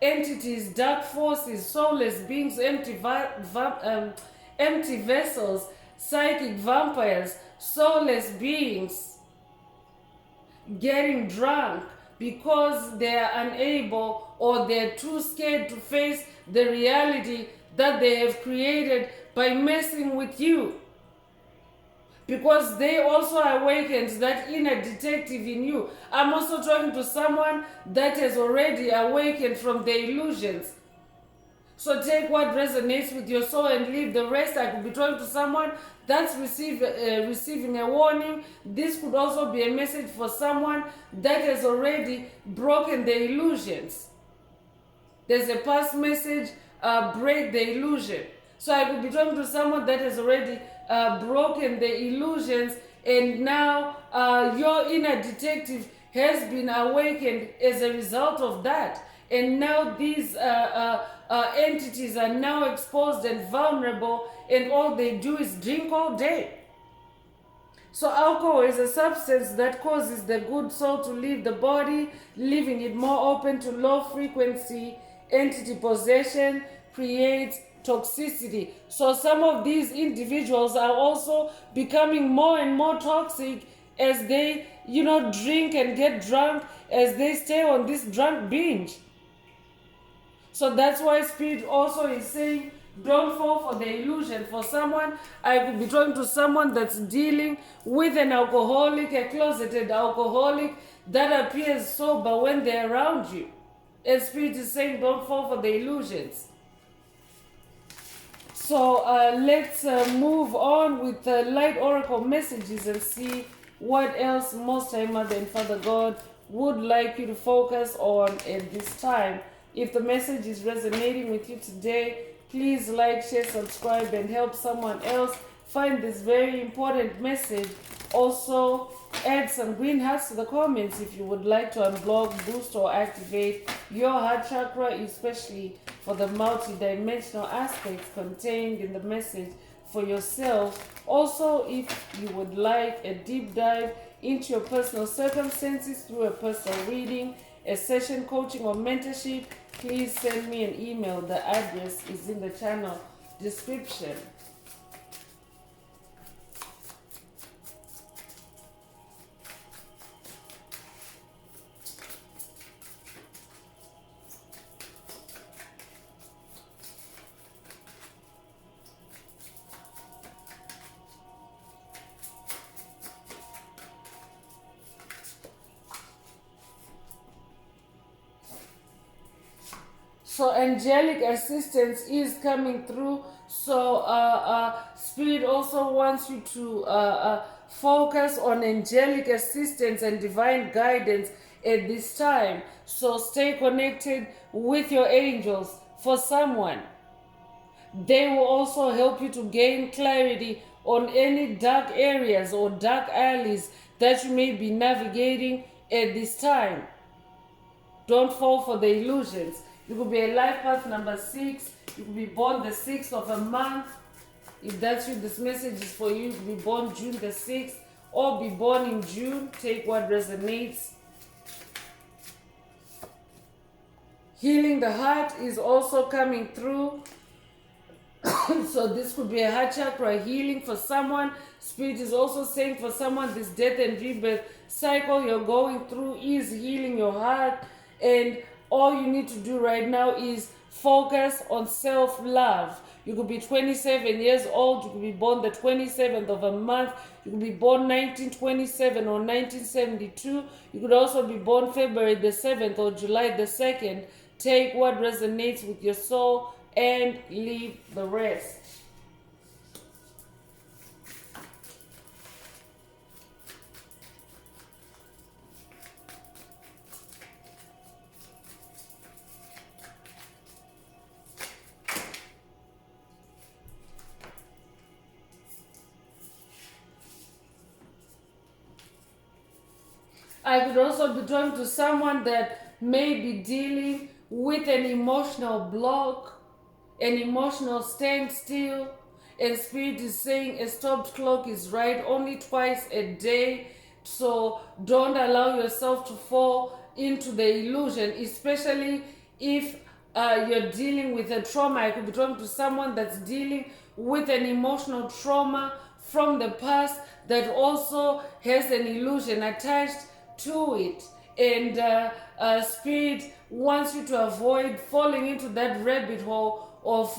entities, dark forces, soulless beings, empty vessels, psychic vampires, soulless beings getting drunk because they are unable or they're too scared to face the reality that they have created by messing with you. Because they also awakened that inner detective in you. I'm also talking to someone that has already awakened from the illusions. So take what resonates with your soul and leave the rest. I could be talking to someone that's receiving a warning. This could also be a message for someone that has already broken the illusions. There's a past message, break the illusion. So I could be talking to someone that has already broken the illusions, and now your inner detective has been awakened as a result of that. And now these entities are now exposed and vulnerable, and all they do is drink all day. So alcohol is a substance that causes the good soul to leave the body, leaving it more open to low frequency entity possession, creates toxicity. So some of these individuals are also becoming more and more toxic as they, drink and get drunk, as they stay on this drunk binge. So that's why Spirit also is saying Don't fall for the illusion. For someone, I could be talking to someone that's dealing with an alcoholic, a closeted alcoholic that appears sober when they're around you. And Spirit is saying, don't fall for the illusions. So let's move on with the light oracle messages and see what else Most High Mother and Father God would like you to focus on at this time. If the message is resonating with you today, please like, share, subscribe, and help someone else find this very important message. Also, add some green hearts to the comments if you would like to unblock, boost, or activate your heart chakra, especially for the multi-dimensional aspects contained in the message for yourself. Also, if you would like a deep dive into your personal circumstances through a personal reading, a session coaching, or mentorship, please send me an email. The address is in the channel description. So angelic assistance is coming through. So Spirit also wants you to focus on angelic assistance and divine guidance at this time. So stay connected with your angels. For someone, they will also help you to gain clarity on any dark areas or dark alleys that you may be navigating at this time. Don't fall for the illusions. You could be a life path number 6. You could be born the 6th of a month. If that's you, this message is for you. You could be born June the 6th or be born in June. Take what resonates. Healing the heart is also coming through. So this could be a heart chakra healing for someone. Spirit is also saying for someone, this death and rebirth cycle you're going through is healing your heart. And all you need to do right now is focus on self-love. You could be 27 years old. You could be born the 27th of a month. You could be born 1927 or 1972. You could also be born February the 7th or July the 2nd. Take what resonates with your soul and leave the rest. I could also be talking to someone that may be dealing with an emotional block, an emotional standstill, and Spirit is saying a stopped clock is right only twice a day. So don't allow yourself to fall into the illusion, especially if you're dealing with a trauma. I could be talking to someone that's dealing with an emotional trauma from the past that also has an illusion attached to it. And Spirit wants you to avoid falling into that rabbit hole of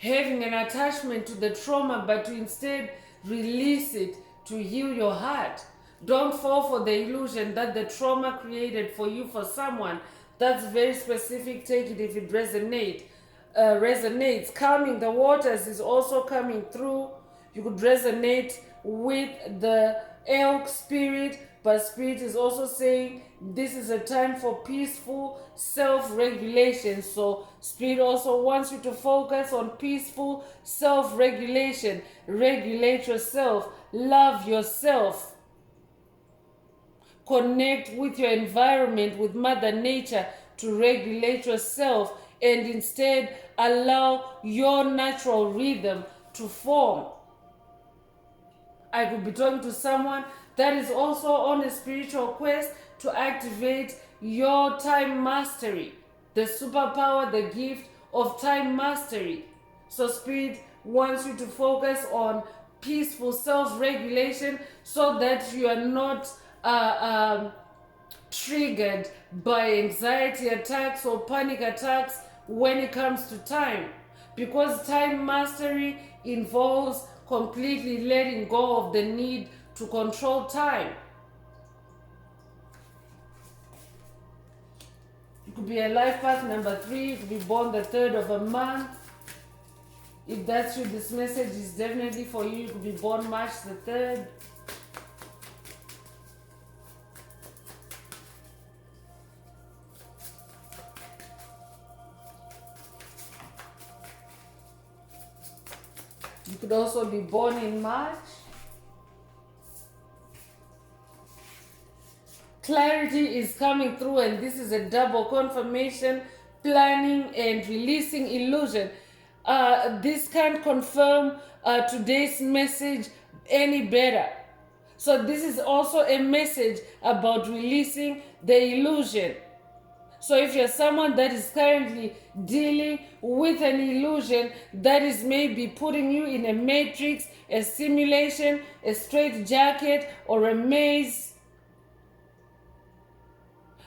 having an attachment to the trauma, but to instead release it to heal your heart. Don't fall for the illusion that the trauma created for you for someone. That's very specific. Take it if it resonates. Calming the waters is also coming through. You could resonate with the elk spirit, but Spirit is also saying this is a time for peaceful self-regulation. So Spirit also wants you to focus on peaceful self-regulation. Regulate yourself, love yourself, connect with your environment, with Mother Nature to regulate yourself, and instead allow your natural rhythm to form. I could be talking to someone that is also on a spiritual quest to activate your time mastery, the superpower, the gift of time mastery. So Spirit wants you to focus on peaceful self-regulation so that you are not triggered by anxiety attacks or panic attacks when it comes to time, because time mastery involves completely letting go of the need to control time. You could be a life path number 3, you could be born the 3rd of a month. If that's you, this message is definitely for you. You could be born March the 3rd. You could also be born in March. Clarity is coming through, and this is a double confirmation, planning and releasing illusion. This can't confirm today's message any better. So this is also a message about releasing the illusion. So if you're someone that is currently dealing with an illusion that is maybe putting you in a matrix, a simulation, a straitjacket, or a maze,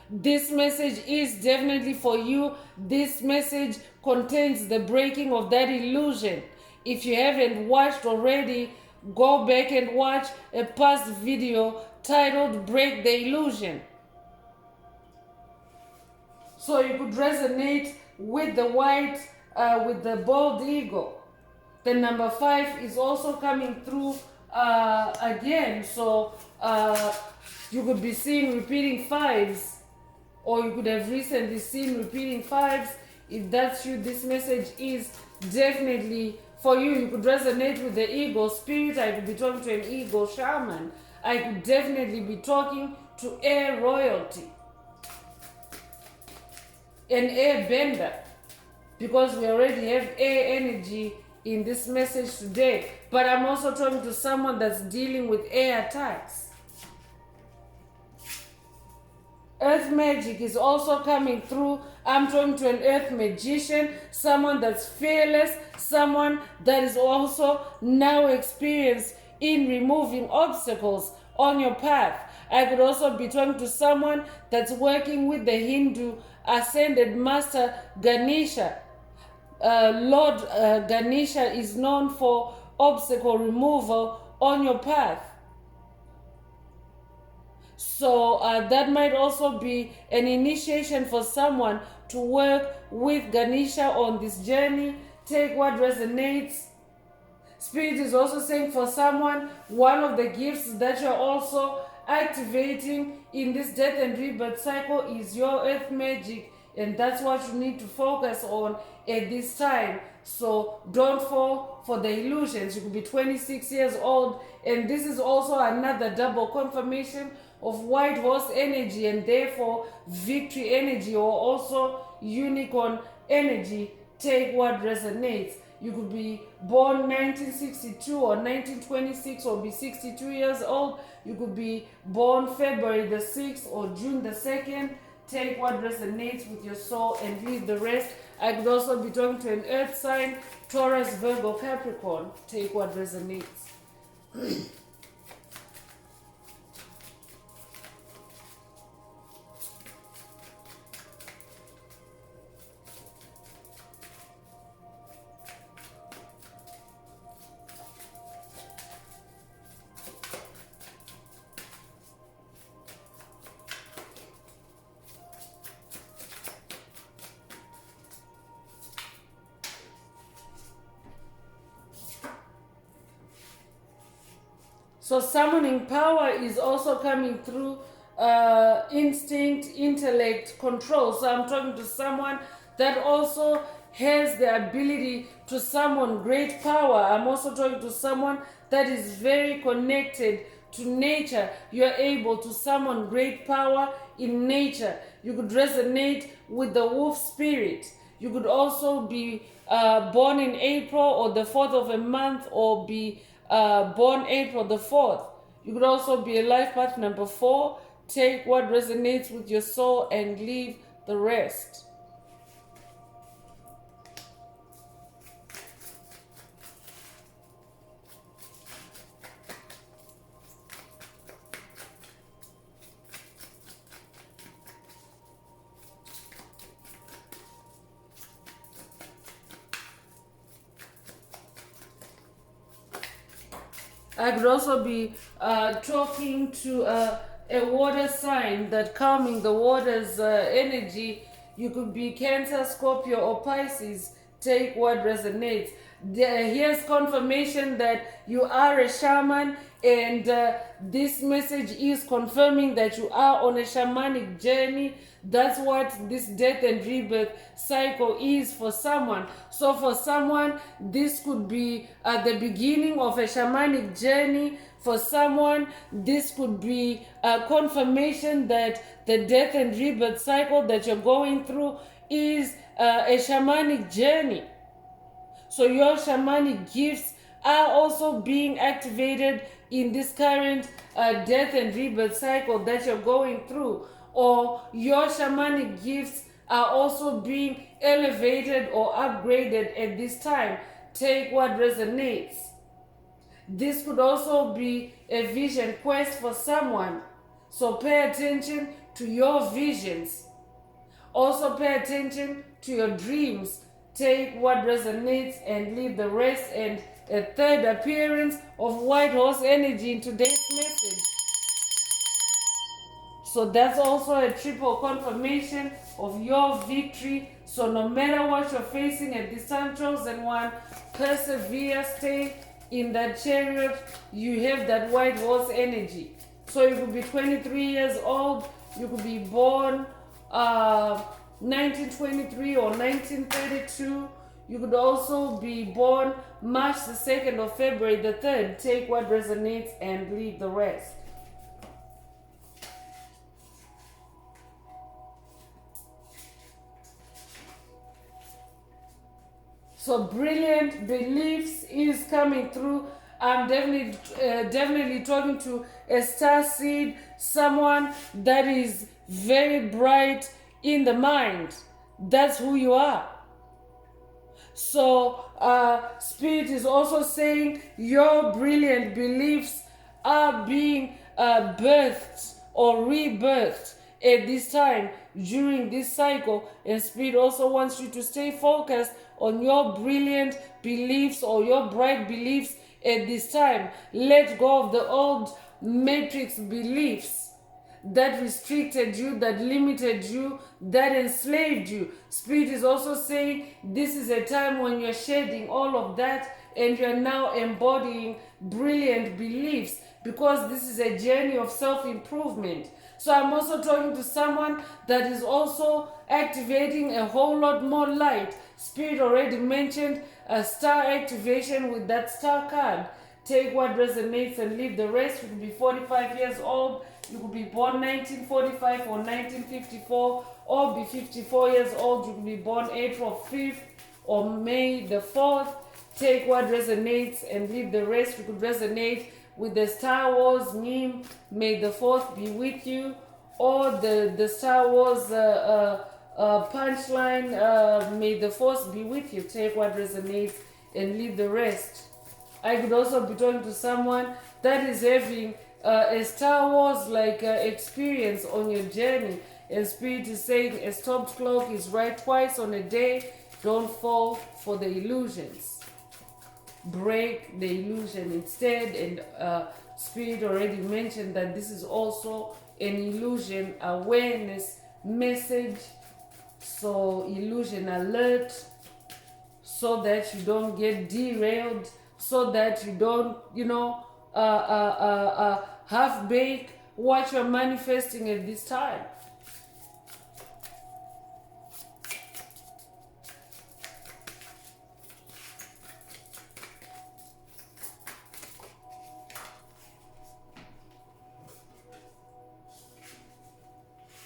this message is definitely for you. This message contains the breaking of that illusion. If you haven't watched already, go back and watch a past video titled Break the Illusion. So you could resonate with the white, with the bald eagle. The number 5 is also coming through again. So you could be seeing repeating 5s, or you could have recently seen repeating 5s. If that's you, this message is definitely for you. You could resonate with the eagle spirit. I could be talking to an eagle shaman. I could definitely be talking to air royalty, an air bender, because we already have air energy in this message today. But I'm also talking to someone that's dealing with air attacks. Earth magic is also coming through. I'm talking to an earth magician, someone that's fearless, someone that is also now experienced in removing obstacles on your path. I could also be talking to someone that's working with the Hindu ascended master Ganesha. Lord Ganesha is known for obstacle removal on your path. So that might also be an initiation for someone to work with Ganesha on this journey. Take what resonates. Spirit is also saying for someone, one of the gifts that you're also activating in this death and rebirth cycle is your earth magic, and that's what you need to focus on at this time. So don't fall for the illusions. You could be 26 years old, and this is also another double confirmation of white horse energy, and therefore victory energy, or also unicorn energy. Take what resonates. You could be born 1962 or 1926 or be 62 years old. You could be born February the 6th or June the 2nd. Take what resonates with your soul and leave the rest. I could also be talking to an earth sign, Taurus, Virgo, Capricorn. Take what resonates. So summoning power is also coming through instinct, intellect, control. So I'm talking to someone that also has the ability to summon great power. I'm also talking to someone that is very connected to nature. You are able to summon great power in nature. You could resonate with the wolf spirit. You could also be born in April or the 4th of a month, or be born April the 4th. You could also be a life path number 4. Take what resonates with your soul and leave the rest. I could also be talking to a water sign that calming the water's energy. You could be Cancer, Scorpio, or Pisces. Take what resonates. Here's confirmation that you are a shaman, and this message is confirming that you are on a shamanic journey. That's what this death and rebirth cycle is for someone. So for someone, this could be at the beginning of a shamanic journey. For someone, this could be a confirmation that the death and rebirth cycle that you're going through is a shamanic journey. So your shamanic gifts are also being activated in this current death and rebirth cycle that you're going through. Or your shamanic gifts are also being elevated or upgraded at this time. Take what resonates. This could also be a vision quest for someone. So pay attention to your visions. Also pay attention to your dreams. Take what resonates and leave the rest. And a third appearance of white horse energy in today's message. So that's also a triple confirmation of your victory. So no matter what you're facing at this time, chosen one, persevere, stay in that chariot. You have that white horse energy. So you could be 23 years old. You could be born 1923 or 1932. You could also be born March the 2nd or February the 3rd. Take what resonates and leave the rest. So brilliant beliefs is coming through. I'm definitely talking to a star seed, someone that is very bright in the mind. That's who you are. So Spirit is also saying your brilliant beliefs are being birthed or rebirthed at this time during this cycle. And Spirit also wants you to stay focused on your brilliant beliefs or your bright beliefs at this time. Let go of the old matrix beliefs that restricted you, that limited you, that enslaved you. Spirit is also saying this is a time when you're shedding all of that and you're now embodying brilliant beliefs, because this is a journey of self-improvement. So I'm also talking to someone that is also activating a whole lot more light. Spirit already mentioned a star activation with that star card. Take what resonates and leave the rest. You could be 45 years old. You could be born 1945 or 1954, or be 54 years old. You could be born April 5th or May the 4th. Take what resonates and leave the rest. You could resonate with the Star Wars meme, May the 4th be with you, or the Star Wars punchline, May the Force be with you. Take what resonates and leave the rest. I could also be talking to someone that is having a Star Wars like experience on your journey, and Spirit is saying a stopped clock is right twice on a day. Don't fall for the illusions. Break the illusion instead. And Spirit already mentioned that this is also an illusion awareness message. So illusion alert, so that you don't get derailed, so that you don't, half bake what you're manifesting at this time.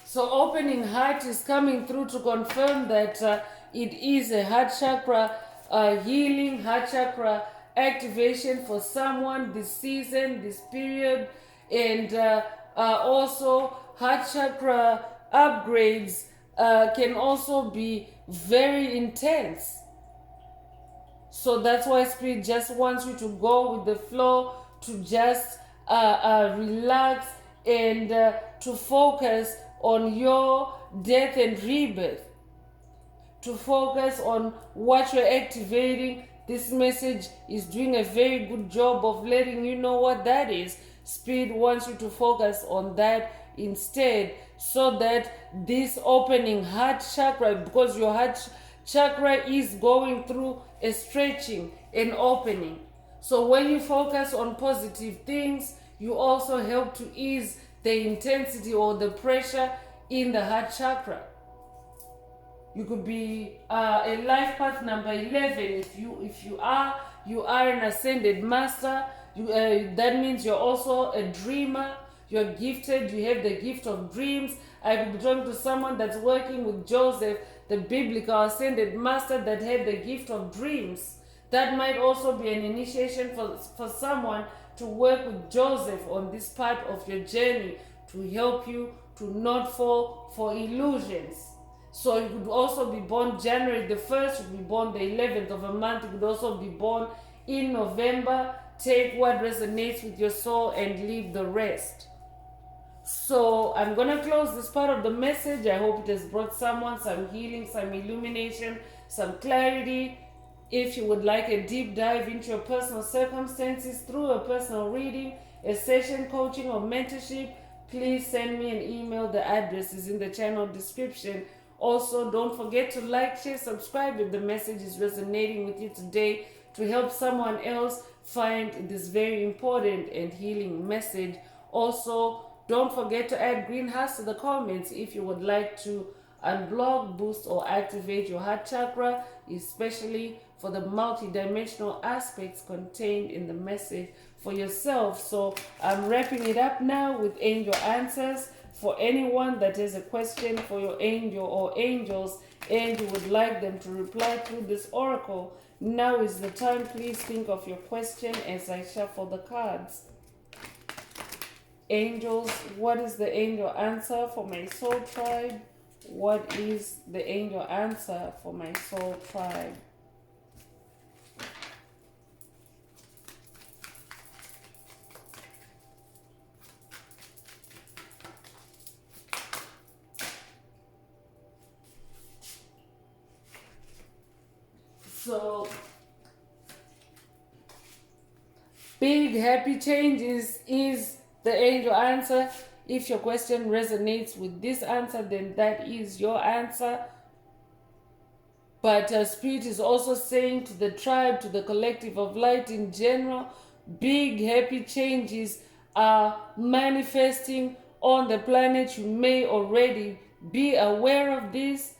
So opening heart is coming through to confirm that it is a heart chakra healing, heart chakra activation for someone this season, this period. And also heart chakra upgrades can also be very intense. So that's why Spirit just wants you to go with the flow, to just relax and to focus on your death and rebirth, to focus on what you're activating This message is doing a very good job of letting you know what that is. Spirit wants you to focus on that instead, so that this opening heart chakra, because your heart chakra is going through a stretching and opening. So when you focus on positive things, you also help to ease the intensity or the pressure in the heart chakra. You could be a life path number 11. If you are an ascended master. That means you're also a dreamer. You're gifted. You have the gift of dreams. I could be talking to someone that's working with Joseph, the biblical ascended master that had the gift of dreams. That might also be an initiation for someone to work with Joseph on this part of your journey, to help you to not fall for illusions. So you could also be born January the 1st, you could be born the 11th of a month, you could also be born in November. Take what resonates with your soul and leave the rest. So I'm going to close this part of the message. I hope it has brought someone some healing, some illumination, some clarity. If you would like a deep dive into your personal circumstances through a personal reading, a session, coaching, or mentorship, please send me an email. The address is in the channel description. Also, don't forget to like, share, subscribe if the message is resonating with you today, to help someone else find this very important and healing message. Also, don't forget to add green hearts to the comments if you would like to unblock, boost, or activate your heart chakra, especially for the multi-dimensional aspects contained in the message for yourself. So I'm wrapping it up now with angel answers. For anyone that has a question for your angel or angels and you would like them to reply through this oracle, now is the time. Please think of your question as I shuffle the cards. Angels, what is the angel answer for my soul tribe? What is the angel answer for my soul tribe? So, big happy changes is the angel answer. If your question resonates with this answer, then that is your answer. But Spirit is also saying to the tribe, to the collective of light in general, big happy changes are manifesting on the planet. You may already be aware of this.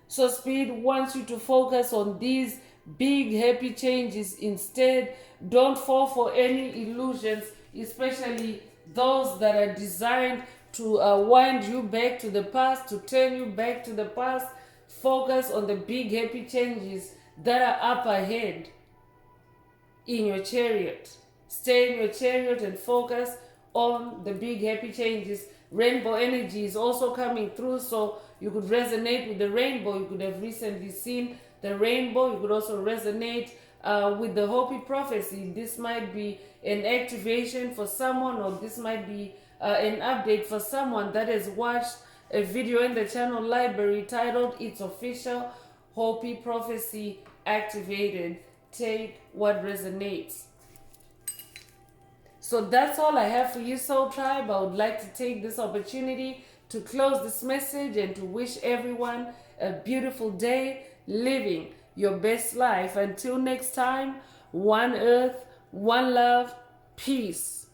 So Spirit wants you to focus on these big happy changes instead. Don't fall for any illusions, especially those that are designed to wind you back to the past, to turn you back to the past. Focus on the big happy changes that are up ahead in your chariot. Stay in your chariot and focus on the big happy changes. Rainbow energy is also coming through, so you could resonate with the rainbow. You could have recently seen the rainbow. You could also resonate with the Hopi prophecy. This might be an activation for someone, or this might be an update for someone that has watched a video in the channel library titled "It's Official, Hopi Prophecy Activated." Take what resonates. So that's all I have for you, Soul Tribe. I would like to take this opportunity to close this message and to wish everyone a beautiful day, living your best life. Until next time, one earth, one love, peace.